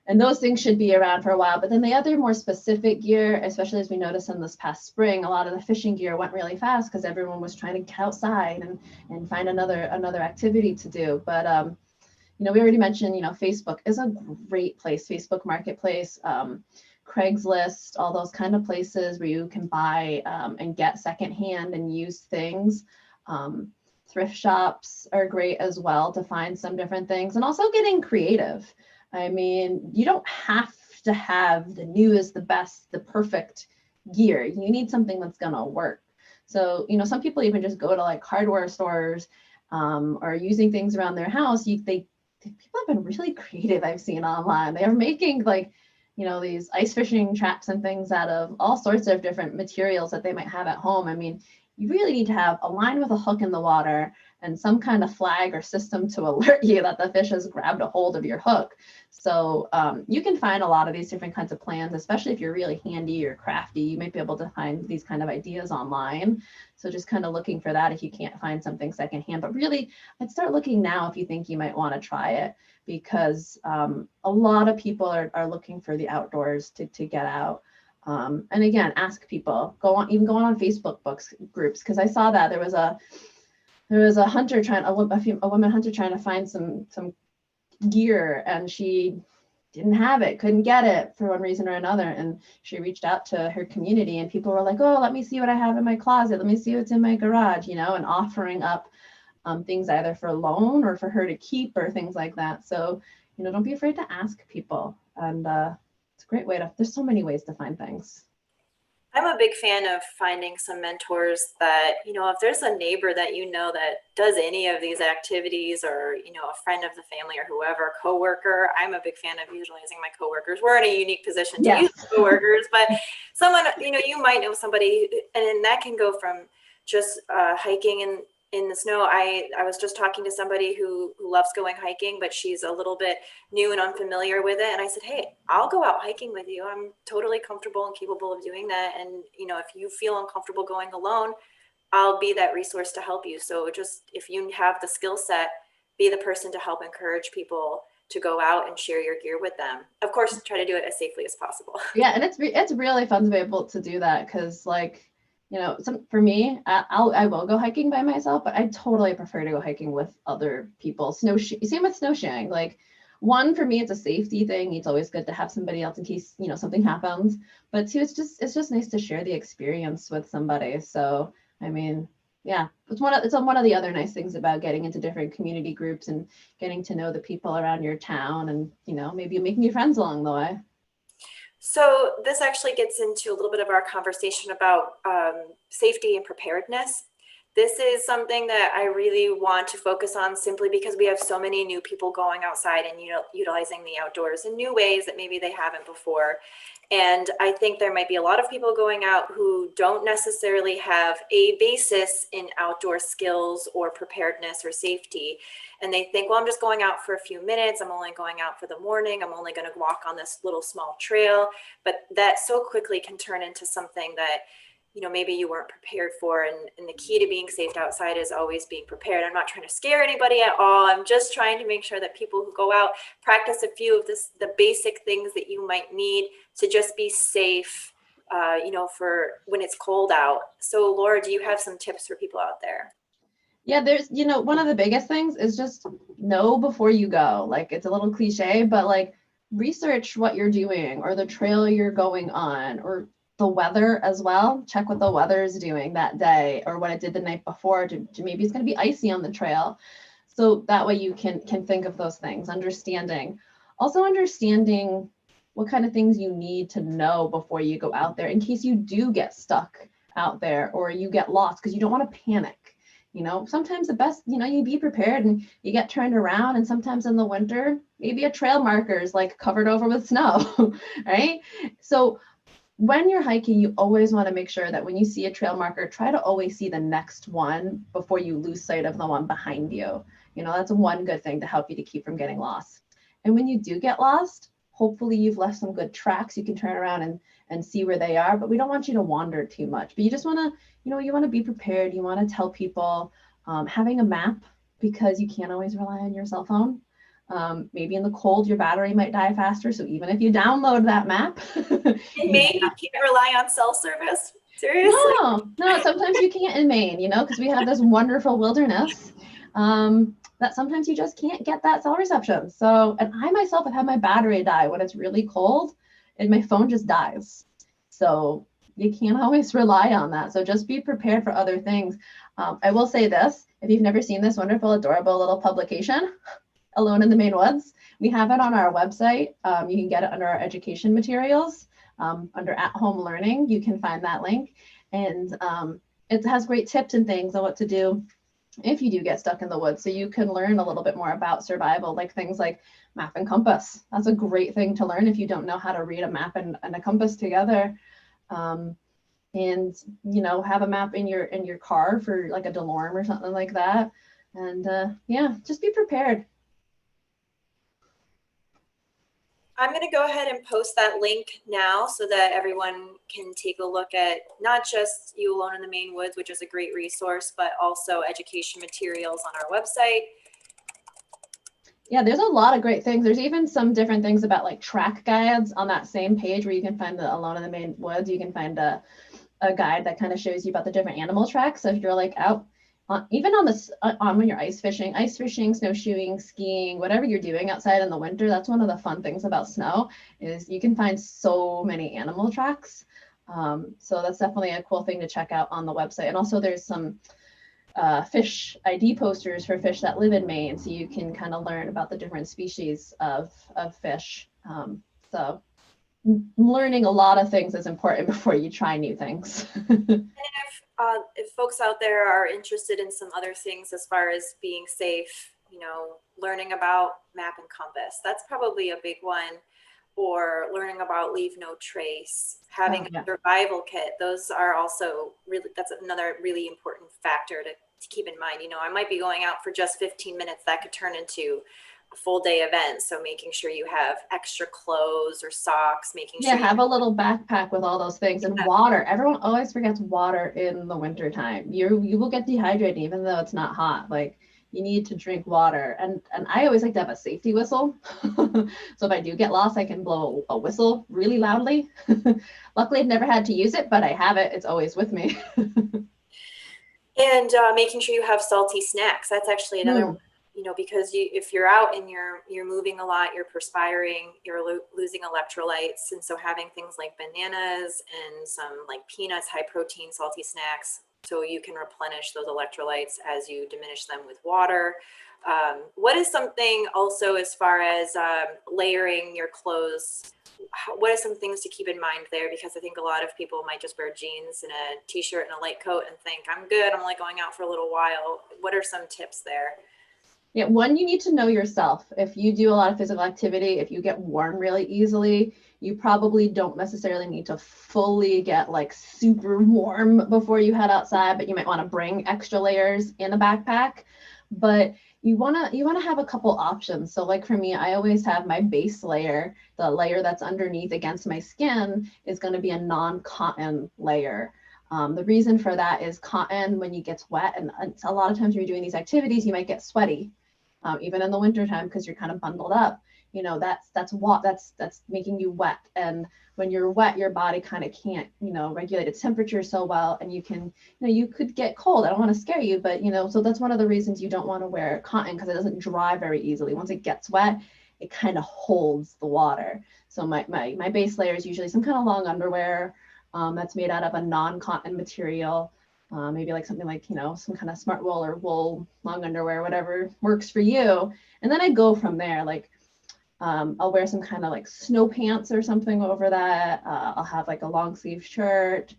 And those things should be around for a while. But then the other more specific gear, especially as we noticed in this past spring, a lot of the fishing gear went really fast because everyone was trying to get outside and find another activity to do. But we already mentioned, Facebook is a great place, Facebook Marketplace, Craigslist, all those kind of places where you can buy and get secondhand and used things. Thrift shops are great as well to find some different things, and also getting creative. I mean, you don't have to have the newest, the best, the perfect gear. You need something that's going to work. So, some people even just go to like hardware stores or using things around their house. People have been really creative. I've seen online. They are making like, these ice fishing traps and things out of all sorts of different materials that they might have at home. I mean, you really need to have a line with a hook in the water and some kind of flag or system to alert you that the fish has grabbed a hold of your hook. So you can find a lot of these different kinds of plans, especially if you're really handy or crafty. You might be able to find these kind of ideas online. So just kind of looking for that if you can't find something secondhand. But really, I'd start looking now if you think you might want to try it, because a lot of people are looking for the outdoors to get out. And again, ask people, go on Facebook groups, because I saw that there was a hunter a woman hunter trying to find some gear, and she didn't have it, couldn't get it for one reason or another. And she reached out to her community, and people were like, oh, let me see what I have in my closet. Let me see what's in my garage, and offering up things either for loan or for her to keep or things like that. So, don't be afraid to ask people. And it's a great way there's so many ways to find things. I'm a big fan of finding some mentors that, if there's a neighbor that that does any of these activities, or, a friend of the family or whoever, coworker, I'm a big fan of utilizing my coworkers. We're in a unique position to use coworkers, but someone, you might know somebody, and that can go from just hiking in the snow. I was just talking to somebody who loves going hiking, but she's a little bit new and unfamiliar with it. And I said, hey, I'll go out hiking with you. I'm totally comfortable and capable of doing that. And, if you feel uncomfortable going alone, I'll be that resource to help you. So just, if you have the skill set, be the person to help encourage people to go out and share your gear with them. Of course, try to do it as safely as possible. Yeah. And it's really fun to be able to do that. 'Cause for me, I will go hiking by myself, but I totally prefer to go hiking with other people. Same with snowshoeing. Like, one, for me, it's a safety thing. It's always good to have somebody else in case, something happens. But two, it's just nice to share the experience with somebody. So, I mean, yeah, it's one of the other nice things about getting into different community groups and getting to know the people around your town, and, maybe making new friends along the way. So this actually gets into a little bit of our conversation about safety and preparedness. This is something that I really want to focus on, simply because we have so many new people going outside and utilizing the outdoors in new ways that maybe they haven't before. And I think there might be a lot of people going out who don't necessarily have a basis in outdoor skills or preparedness or safety. And they think, well, I'm just going out for a few minutes. I'm only going out for the morning. I'm only going to walk on this little small trail. But that so quickly can turn into something that, maybe you weren't prepared for. And the key to being safe outside is always being prepared. I'm not trying to scare anybody at all. I'm just trying to make sure that people who go out practice a few of the basic things that you might need to just be safe, for when it's cold out. So Laura, do you have some tips for people out there? Yeah, there's, one of the biggest things is just know before you go. Like, it's a little cliche, but like, research what you're doing or the trail you're going on, or the weather as well. Check what the weather is doing that day or what it did the night before. Maybe it's going to be icy on the trail. So that way you can think of those things, understanding what kind of things you need to know before you go out there in case you do get stuck out there or you get lost, because you don't want to panic. Sometimes the best, you be prepared and you get turned around, and sometimes in the winter, maybe a trail marker is like covered over with snow, right? So when you're hiking, you always want to make sure that when you see a trail marker, try to always see the next one before you lose sight of the one behind you. That's one good thing to help you to keep from getting lost. And when you do get lost, hopefully you've left some good tracks you can turn around and see where they are, but we don't want you to wander too much. But you just want to, you want to be prepared. You want to tell people, having a map, because you can't always rely on your cell phone. Maybe in the cold, your battery might die faster. So even if you download that map, In Maine, you can't rely on cell service. Seriously? no, sometimes you can't in Maine, because we have this wonderful wilderness, that sometimes you just can't get that cell reception. So, and I myself have had my battery die when it's really cold and my phone just dies. So you can't always rely on that. So just be prepared for other things. I will say this, if you've never seen this wonderful, adorable little publication, Alone in the Maine Woods, we have it on our website. You can get it under our education materials. Under at-home learning, you can find that link. And it has great tips and things on what to do if you do get stuck in the woods. So you can learn a little bit more about survival, like things like map and compass. That's a great thing to learn if you don't know how to read a map and a compass together. And have a map in your car for like a DeLorme or something like that. And yeah, just be prepared. I'm going to go ahead and post that link now so that everyone can take a look at not just You Alone in the Maine Woods, which is a great resource, but also education materials on our website. Yeah, there's a lot of great things. There's even some different things about like track guides on that same page where you can find the Alone in the Maine Woods. You can find a guide that kind of shows you about the different animal tracks. So if you're like out, even on when you're ice fishing, snowshoeing, skiing, whatever you're doing outside in the winter, that's one of the fun things about snow is you can find so many animal tracks. So that's definitely a cool thing to check out on the website. And also there's some fish ID posters for fish that live in Maine, so you can kind of learn about the different species of fish. So learning a lot of things is important before you try new things. And if folks out there are interested in some other things as far as being safe, learning about map and compass, that's probably a big one. Or learning about leave no trace, having a survival kit. Those are also really, that's another really important factor to keep in mind. I might be going out for just 15 minutes. That could turn into a full day event. So making sure you have extra clothes or socks, making sure have a little backpack with all those things and water. Everyone always forgets water in the winter time. You will get dehydrated even though it's not hot. Like you need to drink water. And I always like to have a safety whistle. So if I do get lost, I can blow a whistle really loudly. Luckily, I've never had to use it, but I have it. It's always with me. And making sure you have salty snacks. That's actually another because if you're out and you're moving a lot, you're perspiring, you're losing electrolytes. And so having things like bananas and some like peanuts, high protein, salty snacks, so you can replenish those electrolytes as you diminish them with water. What is something also as far as layering your clothes? What are some things to keep in mind there? Because I think a lot of people might just wear jeans and a t-shirt and a light coat and think, I'm good, I'm only going out for a little while. What are some tips there? Yeah, one, you need to know yourself. If you do a lot of physical activity, if you get warm really easily, you probably don't necessarily need to fully get like super warm before you head outside, but you might want to bring extra layers in a backpack. But you want to have a couple options. So like for me, I always have my base layer, the layer that's underneath against my skin is going to be a non-cotton layer. The reason for that is cotton, when you get wet, and a lot of times when you're doing these activities, you might get sweaty. Even in the wintertime, because you're kind of bundled up, that's making you wet. And when you're wet, your body kind of can't, regulate its temperature so well. And you can, you could get cold. I don't want to scare you, but, so that's one of the reasons you don't want to wear cotton, because it doesn't dry very easily. Once it gets wet, it kind of holds the water. So my base layer is usually some kind of long underwear that's made out of a non-cotton material. Maybe like something like, some kind of smart wool or wool long underwear, whatever works for you. And then I go from there. Like I'll wear some kind of like snow pants or something over that. I'll have like a long sleeve shirt,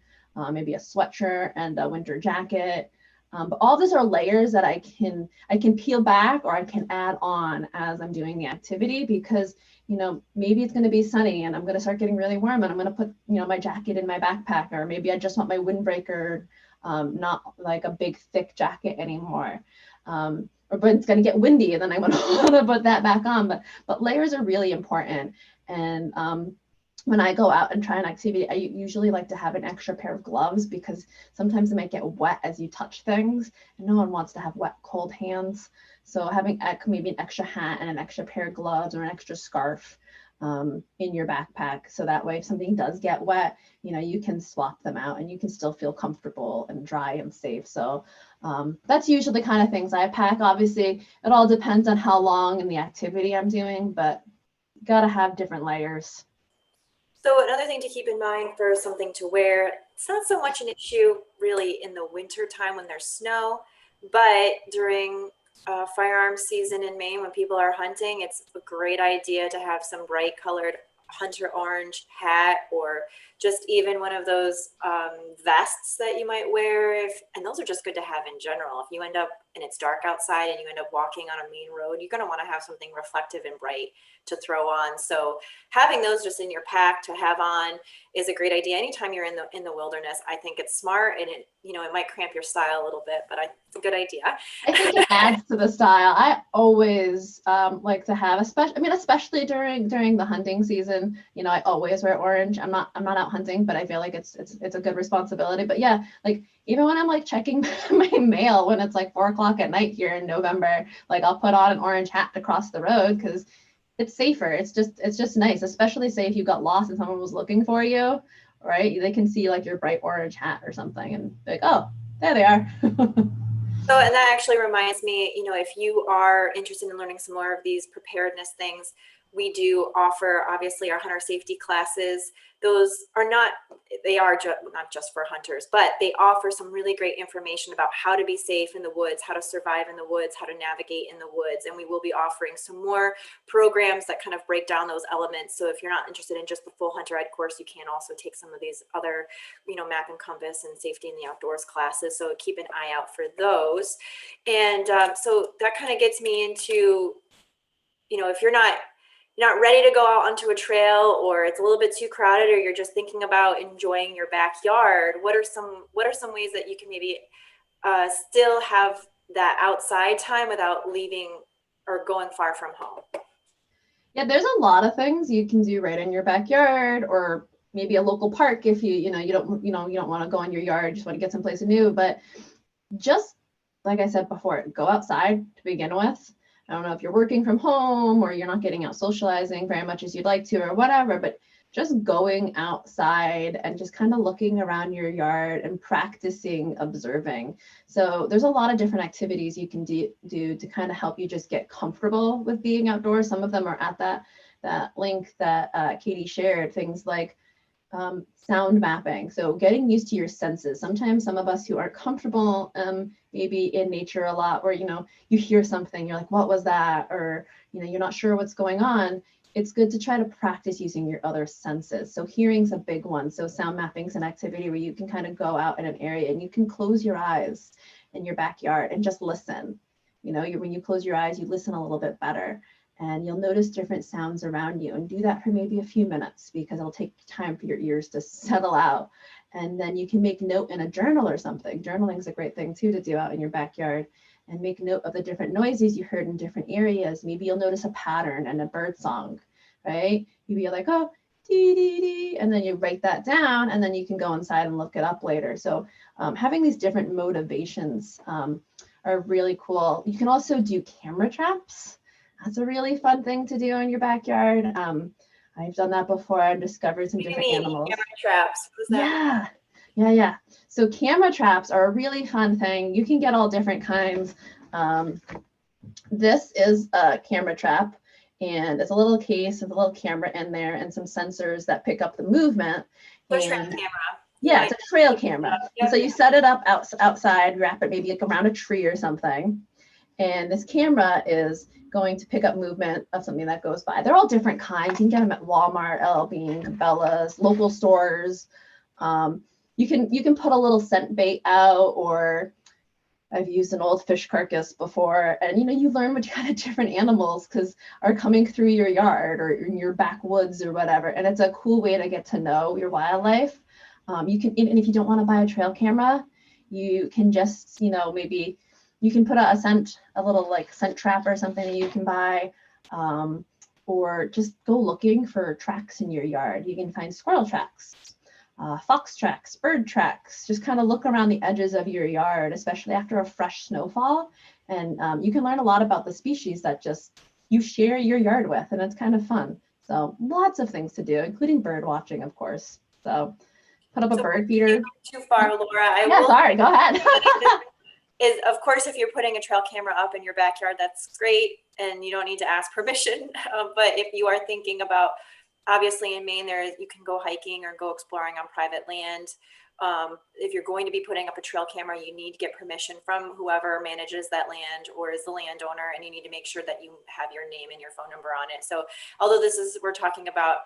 maybe a sweatshirt and a winter jacket. But all these are layers that I can peel back or I can add on as I'm doing the activity, because maybe it's going to be sunny and I'm going to start getting really warm and I'm going to put my jacket in my backpack, or maybe I just want my windbreaker, not like a big thick jacket anymore. Or but it's going to get windy, and then I want to put that back on. But layers are really important. And when I go out and try an activity, I usually like to have an extra pair of gloves, because sometimes it might get wet as you touch things, and no one wants to have wet, cold hands. So having maybe an extra hat and an extra pair of gloves or an extra scarf in your backpack, so that way if something does get wet, you can swap them out and you can still feel comfortable and dry and safe. So that's usually the kind of things I pack. Obviously, it all depends on how long and the activity I'm doing, but gotta have different layers. So another thing to keep in mind for something to wear, it's not so much an issue really in the winter time when there's snow, but during firearms season in Maine when people are hunting, it's a great idea to have some bright colored hunter orange hat, or just even one of those vests that you might wear. And those are just good to have in general. If you end up and it's dark outside and you end up walking on a main road, you're going to want to have something reflective and bright to throw on. So having those just in your pack to have on is a great idea. Anytime you're in the wilderness, I think it's smart, and it might cramp your style a little bit, but it's a good idea. I think it adds to the style. I always like to have, especially during the hunting season. I always wear orange. I'm not out hunting, but I feel like it's a good responsibility. But yeah, like even when I'm like checking my mail when it's like 4 o'clock at night here in November, like I'll put on an orange hat to cross the road because it's safer. It's just nice, especially say if you got lost and someone was looking for you, right? They can see like your bright orange hat or something and be like, oh, there they are. So, and that actually reminds me, if you are interested in learning some more of these preparedness things, we do offer obviously our hunter safety classes. Those are not just for hunters, but they offer some really great information about how to be safe in the woods, how to survive in the woods, how to navigate in the woods. And we will be offering some more programs that kind of break down those elements. So if you're not interested in just the full hunter ed course, you can also take some of these other, map and compass and safety in the outdoors classes. So keep an eye out for those. And so that kind of gets me into, if you're not ready to go out onto a trail, or it's a little bit too crowded, or you're just thinking about enjoying your backyard, what are some ways that you can maybe still have that outside time without leaving or going far from home? Yeah, there's a lot of things you can do right in your backyard, or maybe a local park if you don't want to go in your yard, you just want to get someplace new. But just like I said before, go outside to begin with. I don't know if you're working from home or you're not getting out socializing very much as you'd like to or whatever, but just going outside and just kind of looking around your yard and practicing observing. So there's a lot of different activities you can do to kind of help you just get comfortable with being outdoors. Some of them are at that link that Katie shared, things like sound mapping. So getting used to your senses. Sometimes some of us who aren't comfortable maybe in nature a lot, where you hear something, you're like, what was that? Or you're not sure what's going on. It's good to try to practice using your other senses. So hearing's a big one. So sound mapping's an activity where you can kind of go out in an area and you can close your eyes in your backyard and just listen. When you close your eyes, you listen a little bit better. And you'll notice different sounds around you, and do that for maybe a few minutes, because it'll take time for your ears to settle out. And then you can make note in a journal or something. Journaling is a great thing too to do out in your backyard, and make note of the different noises you heard in different areas. Maybe you'll notice a pattern in a bird song, right? Maybe you're like, oh, dee, dee, dee, and then you write that down, and then you can go inside and look it up later. So having these different motivations are really cool. You can also do camera traps. That's a really fun thing to do in your backyard. I've done that before. I've discovered some different animals. Camera traps. What is that? Yeah. So camera traps are a really fun thing. You can get all different kinds. This is a camera trap, and it's a little case with a little camera in there and some sensors that pick up the movement. Trail camera. Yeah, it's a trail camera. And so you set it up outside, wrap it maybe like around a tree or something. And this camera is going to pick up movement of something that goes by. They're all different kinds. You can get them at Walmart, LL Bean, Cabela's, local stores. You can put a little scent bait out, or I've used an old fish carcass before, and you learn what kind of different animals are coming through your yard or in your backwoods or whatever. And it's a cool way to get to know your wildlife. And if you don't want to buy a trail camera, you can just maybe You can put a little like scent trap or something that you can buy, or just go looking for tracks in your yard. You can find squirrel tracks, fox tracks, bird tracks. Just kind of look around the edges of your yard, especially after a fresh snowfall. And you can learn a lot about the species that just you share your yard with, and it's kind of fun. So lots of things to do, including bird watching, of course. So put up a bird feeder. Too far, Laura. Sorry, go ahead. Is, of course, if you're putting a trail camera up in your backyard, that's great, and you don't need to ask permission. But if you are thinking about, obviously in Maine, you can go hiking or go exploring on private land. If you're going to be putting up a trail camera, you need to get permission from whoever manages that land or is the landowner, and you need to make sure that you have your name and your phone number on it. So although we're talking about,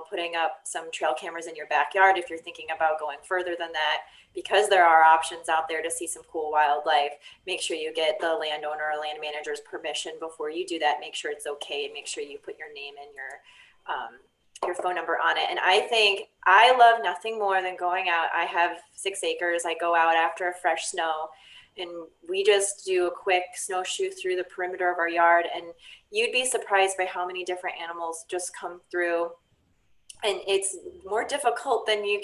putting up some trail cameras in your backyard, if you're thinking about going further than that, because there are options out there to see some cool wildlife, make sure you get the landowner or land manager's permission before you do that. Make sure it's okay, and make sure you put your name and your phone number on it. And I think I love nothing more than going out. I have 6 acres. I go out after a fresh snow, and we just do a quick snowshoe through the perimeter of our yard. And you'd be surprised by how many different animals just come through. And it's more difficult than you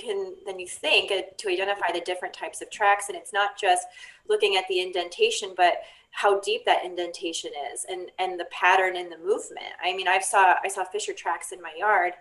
think to identify the different types of tracks. And it's not just looking at the indentation, but how deep that indentation is and the pattern in the movement. I mean, I saw fisher tracks in my yard,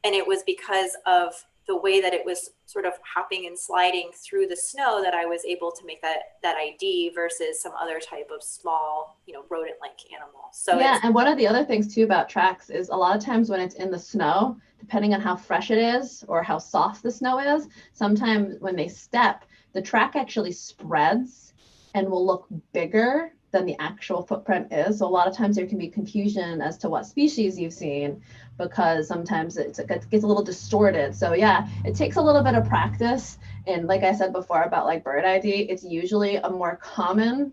and it was because of the way that it was sort of hopping and sliding through the snow that I was able to make that ID versus some other type of small, rodent-like animal. So yeah, and one of the other things too about tracks is a lot of times when it's in the snow, depending on how fresh it is or how soft the snow is, sometimes when they step, the track actually spreads and will look bigger than the actual footprint is. So a lot of times there can be confusion as to what species you've seen, because sometimes it gets a little distorted. So yeah, it takes a little bit of practice. And like I said before about like bird ID, it's usually a more common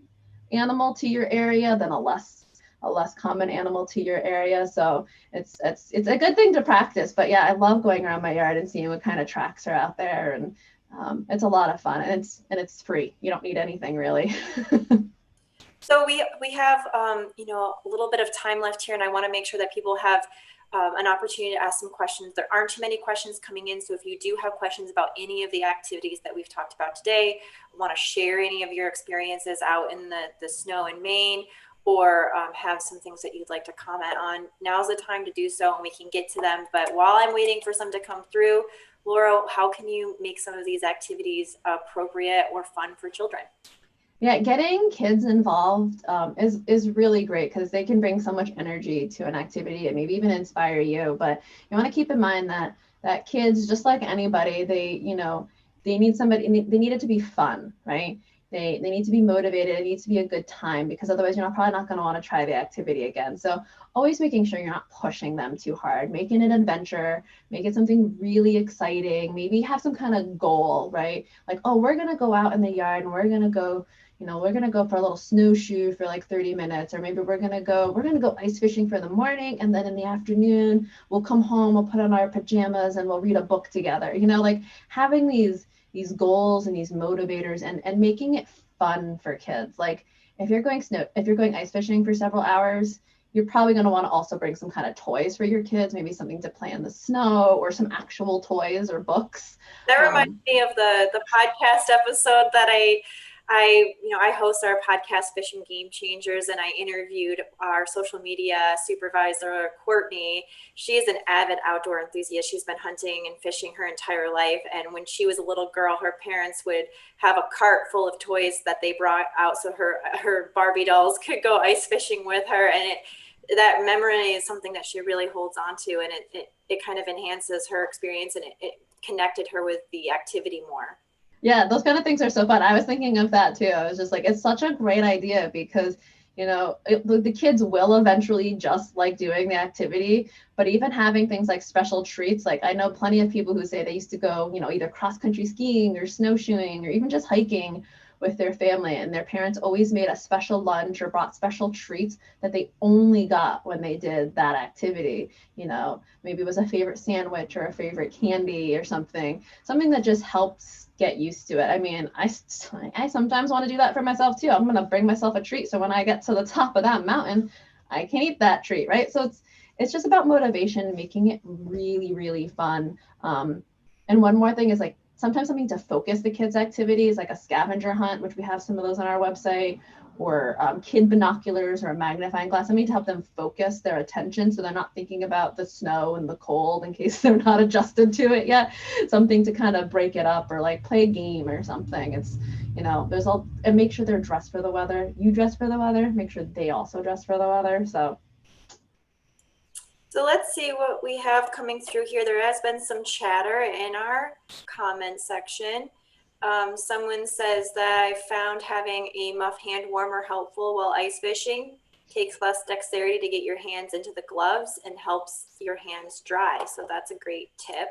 animal to your area than a less common animal to your area. So it's a good thing to practice. But yeah, I love going around my yard and seeing what kind of tracks are out there, and it's a lot of fun, and it's free. You don't need anything really. So we have a little bit of time left here, and I want to make sure that people have an opportunity to ask some questions. There aren't too many questions coming in, so if you do have questions about any of the activities that we've talked about today, want to share any of your experiences out in the snow in Maine, or have some things that you'd like to comment on, now's the time to do so, and we can get to them. But while I'm waiting for some to come through, Laura, how can you make some of these activities appropriate or fun for children? Yeah, getting kids involved is really great, because they can bring so much energy to an activity and maybe even inspire you. But you want to keep in mind that kids, just like anybody, they need somebody, they need it to be fun, right? They need to be motivated. It needs to be a good time, because otherwise you're probably not going to want to try the activity again. So always making sure you're not pushing them too hard, making it an adventure, make it something really exciting. Maybe have some kind of goal, right? Like, oh, we're going to go out in the yard and we're going to go for a little snowshoe for like 30 minutes, or maybe we're going to go ice fishing for the morning, and then in the afternoon we'll come home, we'll put on our pajamas and we'll read a book together. Like having these goals and these motivators, and making it fun for kids. Like if you're going ice fishing for several hours, you're probably going to want to also bring some kind of toys for your kids, maybe something to play in the snow, or some actual toys or books. That reminds me of the podcast episode that I host our podcast Fishing Game Changers, and I interviewed our social media supervisor, Courtney. She is an avid outdoor enthusiast. She's been hunting and fishing her entire life. And when she was a little girl, her parents would have a cart full of toys that they brought out so her Barbie dolls could go ice fishing with her. And that memory is something that she really holds on to, and it kind of enhances her experience, and it connected her with the activity more. Yeah, those kind of things are so fun. I was thinking of that too. I was just like, it's such a great idea, because, the kids will eventually just like doing the activity, but even having things like special treats, like I know plenty of people who say they used to go, either cross country skiing or snowshoeing or even just hiking with their family, and their parents always made a special lunch or brought special treats that they only got when they did that activity. Maybe it was a favorite sandwich or a favorite candy or something that just helps get used to it. I mean, I sometimes want to do that for myself too. I'm going to bring myself a treat, so when I get to the top of that mountain, I can eat that treat, right? So it's just about motivation, making it really, really fun. And one more thing is, like, sometimes something to focus the kids' activities, like a scavenger hunt, which we have some of those on our website, or kid binoculars or a magnifying glass, something to help them focus their attention so they're not thinking about the snow and the cold in case they're not adjusted to it yet. Something to kind of break it up, or like play a game or something. It's, and make sure they're dressed for the weather. You dress for the weather, make sure they also dress for the weather. So let's see what we have coming through here. There has been some chatter in our comment section. Someone says that I found having a muff hand warmer helpful while ice fishing. Takes less dexterity to get your hands into the gloves and helps your hands dry. So that's a great tip.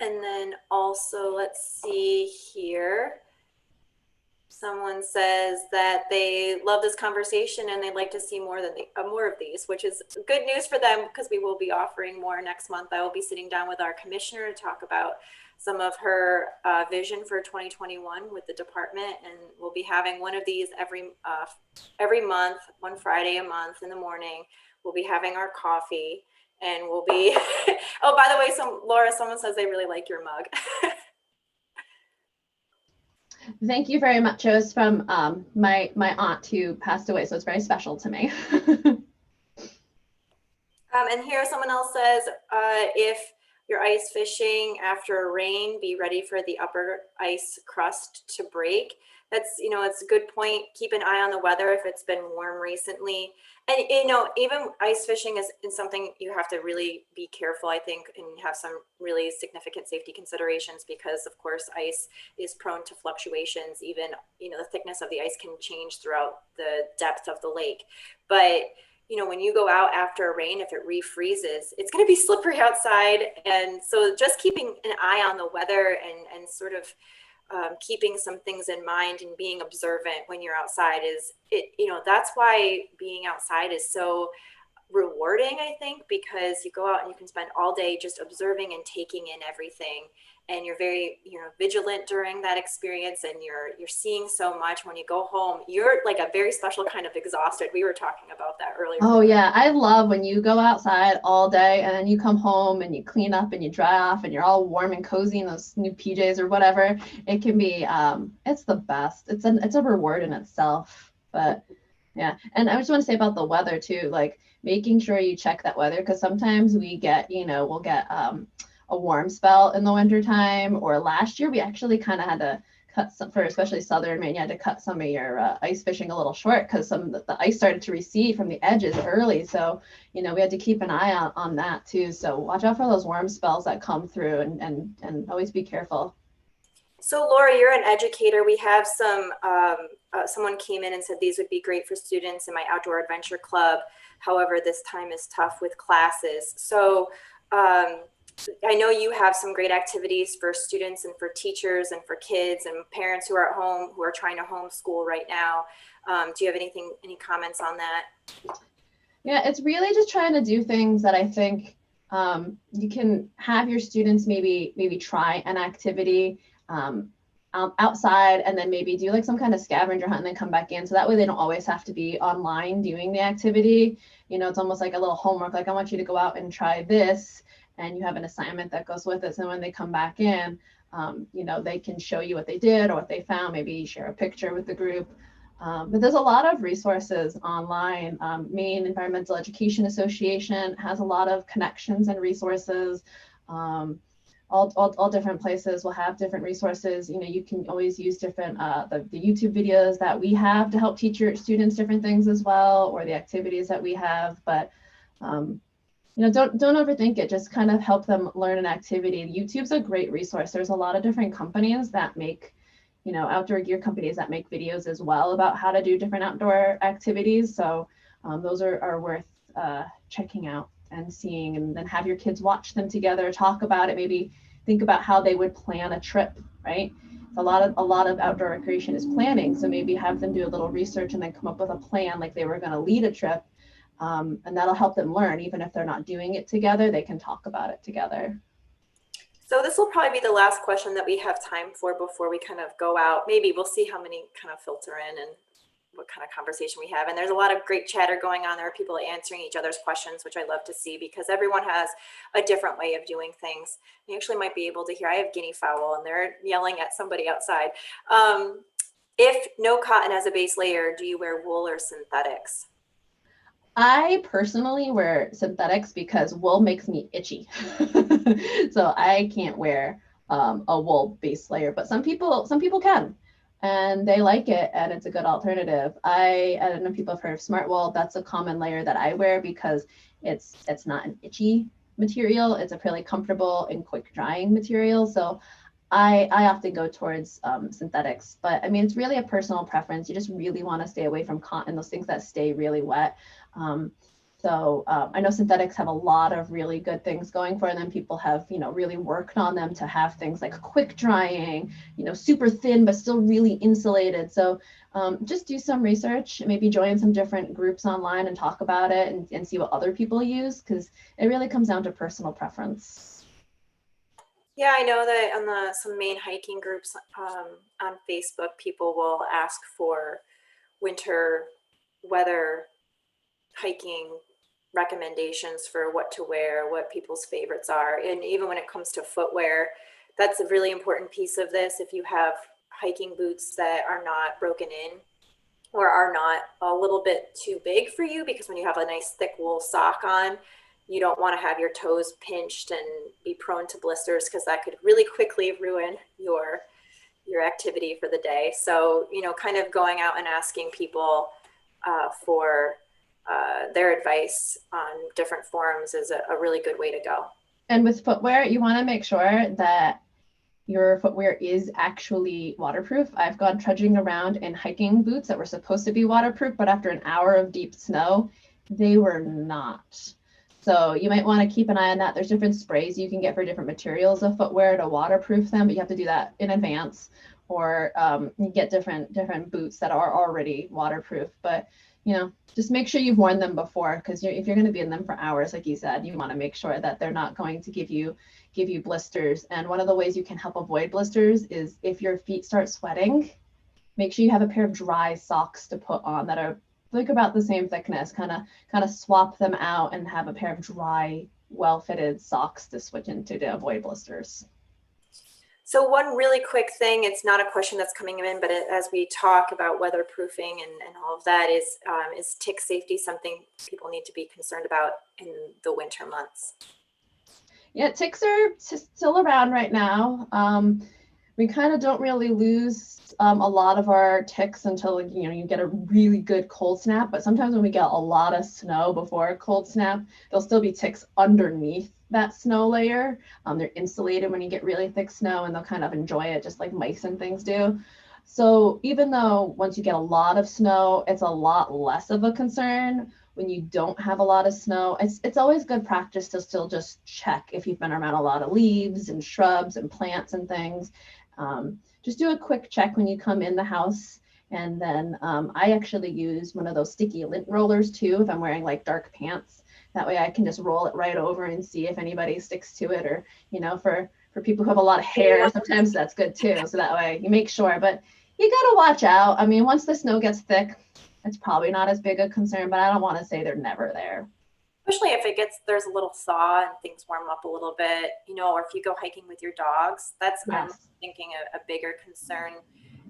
And then also, let's see here. Someone says that they love this conversation and they'd like to see more of these, which is good news for them because we will be offering more next month. I will be sitting down with our commissioner to talk about some of her vision for 2021 with the department, and we'll be having one of these every month, one Friday a month in the morning. We'll be having our coffee, and we'll be. Oh, by the way, Laura, someone says they really like your mug. Thank you very much. It was from my aunt who passed away, so it's very special to me. And here someone else says, if you're ice fishing after a rain, be ready for the upper ice crust to break. That's, it's a good point. Keep an eye on the weather if it's been warm recently. And, even ice fishing is something you have to really be careful, I think, and have some really significant safety considerations because, of course, ice is prone to fluctuations. Even, the thickness of the ice can change throughout the depth of the lake. But when you go out after a rain, if it refreezes, it's going to be slippery outside. And so just keeping an eye on the weather and sort of keeping some things in mind and being observant when you're outside that's why being outside is so rewarding, I think, because you go out and you can spend all day just observing and taking in everything. And you're very, vigilant during that experience, and you're seeing so much. When you go home, you're like a very special kind of exhausted. We were talking about that earlier. Oh yeah, I love when you go outside all day and then you come home and you clean up and you dry off and you're all warm and cozy in those new PJs or whatever. It can be, it's the best. It's a reward in itself. But yeah, and I just want to say about the weather too, like making sure you check that weather, because sometimes we get, we'll get a warm spell in the wintertime, or last year we actually kind of had to cut some, for especially southern Maine, you had to cut some of your ice fishing a little short because some of the ice started to recede from the edges early. So, we had to keep an eye out on that too. So watch out for those warm spells that come through, and always be careful. So Laura, you're an educator. We have someone came in and said these would be great for students in my outdoor adventure club. However, this time is tough with classes. So I know you have some great activities for students and for teachers and for kids and parents who are at home who are trying to homeschool right now. Do you have any comments on that? Yeah, it's really just trying to do things that I think you can have your students maybe try an activity outside, and then maybe do like some kind of scavenger hunt and then come back in. So that way they don't always have to be online doing the activity. It's almost like a little homework. Like, I want you to go out and try this, and you have an assignment that goes with it. So when they come back in, they can show you what they did or what they found, maybe share a picture with the group. But there's a lot of resources online. Maine Environmental Education Association has a lot of connections and resources. All different places will have different resources. You can always use different the YouTube videos that we have to help teach your students different things as well, or the activities that we have. But don't overthink it. Just kind of help them learn an activity. YouTube's a great resource. There's a lot of different companies that make, outdoor gear companies that make videos as well about how to do different outdoor activities. So those are worth checking out and seeing, and then have your kids watch them together, talk about it, maybe think about how they would plan a trip, right? a lot of outdoor recreation is planning. So maybe have them do a little research and then come up with a plan like they were going to lead a trip. And that'll help them learn. Even if they're not doing it together, they can talk about it together. So this will probably be the last question that we have time for before we kind of go out. Maybe we'll see how many kind of filter in and what kind of conversation we have. And there's a lot of great chatter going on. There are people answering each other's questions, which I love to see because everyone has a different way of doing things. You actually might be able to hear, I have guinea fowl and they're yelling at somebody outside. If no cotton as a base layer, do you wear wool or synthetics? I personally wear synthetics because wool makes me itchy. So I can't wear a wool base layer, but some people can, and they like it, and it's a good alternative. I don't know if people have heard of smart wool. That's a common layer that I wear because it's not an itchy material. It's a really comfortable and quick drying material. So I often go towards synthetics, but I mean, it's really a personal preference. You just really want to stay away from cotton, those things that stay really wet. I know synthetics have a lot of really good things going for them. People have, really worked on them to have things like quick drying, super thin, but still really insulated. So just do some research, maybe join some different groups online and talk about it and see what other people use, because it really comes down to personal preference. Yeah, I know that on some main hiking groups on Facebook, people will ask for winter weather hiking recommendations for what to wear, what people's favorites are. And even when it comes to footwear, that's a really important piece of this. If you have hiking boots that are not broken in or are not a little bit too big for you, because when you have a nice thick wool sock on, you don't want to have your toes pinched and be prone to blisters, because that could really quickly ruin your activity for the day. So, kind of going out and asking people for their advice on different forums is a really good way to go. And with footwear, you want to make sure that your footwear is actually waterproof. I've gone trudging around in hiking boots that were supposed to be waterproof, but after an hour of deep snow, they were not. So you might want to keep an eye on that. There's different sprays you can get for different materials of footwear to waterproof them, but you have to do that in advance, or you get different boots that are already waterproof. But just make sure you've worn them before, because if you're going to be in them for hours, like you said, you want to make sure that they're not going to give you blisters. And one of the ways you can help avoid blisters is if your feet start sweating, make sure you have a pair of dry socks to put on that are like about the same thickness. Kind of swap them out and have a pair of dry, well-fitted socks to switch into to avoid blisters. So one really quick thing, it's not a question that's coming in, but as we talk about weatherproofing and all of that, is tick safety something people need to be concerned about in the winter months? Yeah, ticks are still around right now. We kind of don't really lose a lot of our ticks until you get a really good cold snap. But sometimes when we get a lot of snow before a cold snap, there'll still be ticks underneath that snow layer. They're insulated when you get really thick snow, and they'll kind of enjoy it just like mice and things do. So even though once you get a lot of snow, it's a lot less of a concern, when you don't have a lot of snow, it's always good practice to still just check if you've been around a lot of leaves and shrubs and plants and things. Just do a quick check when you come in the house. And then I actually use one of those sticky lint rollers too, if I'm wearing like dark pants. That way I can just roll it right over and see if anybody sticks to it, or, for people who have a lot of hair, sometimes that's good too. So that way you make sure, but you got to watch out. I mean, once the snow gets thick, it's probably not as big a concern, but I don't want to say they're never there. Especially if there's a little thaw and things warm up a little bit, or if you go hiking with your dogs, that's, Yes. I'm thinking a bigger concern.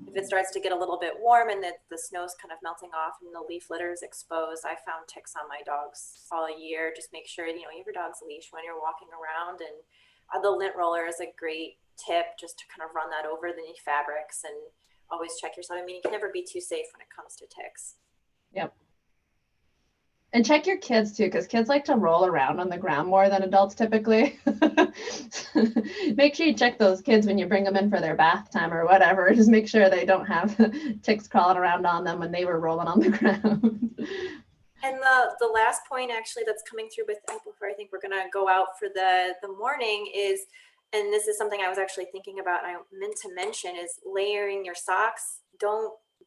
If it starts to get a little bit warm and the snow's kind of melting off and the leaf litter is exposed, I found ticks on my dogs all year. Just make sure, you have your dog's leash when you're walking around, and the lint roller is a great tip, just to kind of run that over the knee fabrics and always check yourself. I mean, you can never be too safe when it comes to ticks. Yep. And check your kids too, because kids like to roll around on the ground more than adults typically. Make sure you check those kids when you bring them in for their bath time or whatever. Just make sure they don't have ticks crawling around on them when they were rolling on the ground. And the last point actually that's coming through before I think we're gonna go out for the morning is And this is something I was actually thinking about and I meant to mention is layering your socks.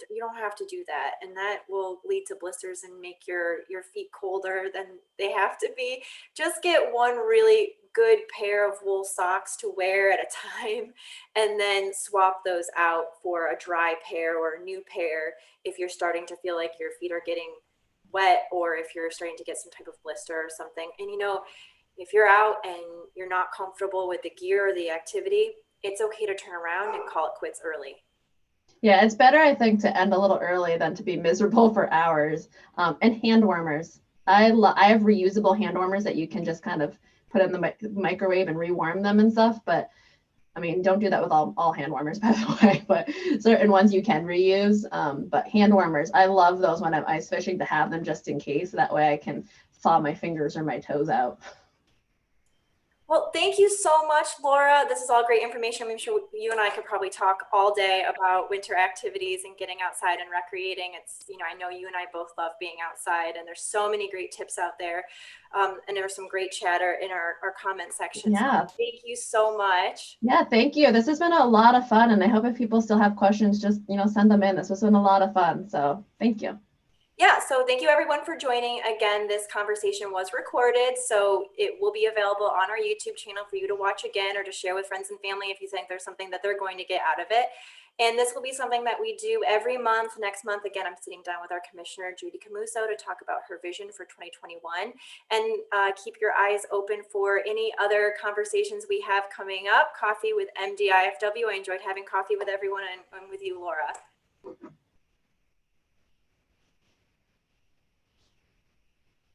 You don't have to do that, and that will lead to blisters and make your feet colder than they have to be. Just get one really good pair of wool socks to wear at a time, and then swap those out for a dry pair or a new pair if you're starting to feel like your feet are getting wet, or if you're starting to get some type of blister or something. And if you're out and you're not comfortable with the gear or the activity, it's okay to turn around and call it quits early. Yeah, it's better, I think, to end a little early than to be miserable for hours. And hand warmers. I have reusable hand warmers that you can just kind of put in the microwave and rewarm them and stuff. But I mean, don't do that with all hand warmers, by the way. But certain ones you can reuse. But hand warmers, I love those when I'm ice fishing to have them just in case. That way I can thaw my fingers or my toes out. Well, thank you so much, Laura. This is all great information. I'm sure you and I could probably talk all day about winter activities and getting outside and recreating. I know you and I both love being outside, and there's so many great tips out there. And there was some great chatter in our comment section. Yeah. So thank you so much. Yeah, thank you. This has been a lot of fun, and I hope if people still have questions, just send them in. This has been a lot of fun. So thank you. Yeah, so thank you everyone for joining. Again, this conversation was recorded, so it will be available on our YouTube channel for you to watch again or to share with friends and family if you think there's something that they're going to get out of it. And this will be something that we do every month. Next month, again, I'm sitting down with our commissioner, Judy Camuso, to talk about her vision for 2021. And keep your eyes open for any other conversations we have coming up. Coffee with MDIFW. I enjoyed having coffee with everyone and with you, Laura.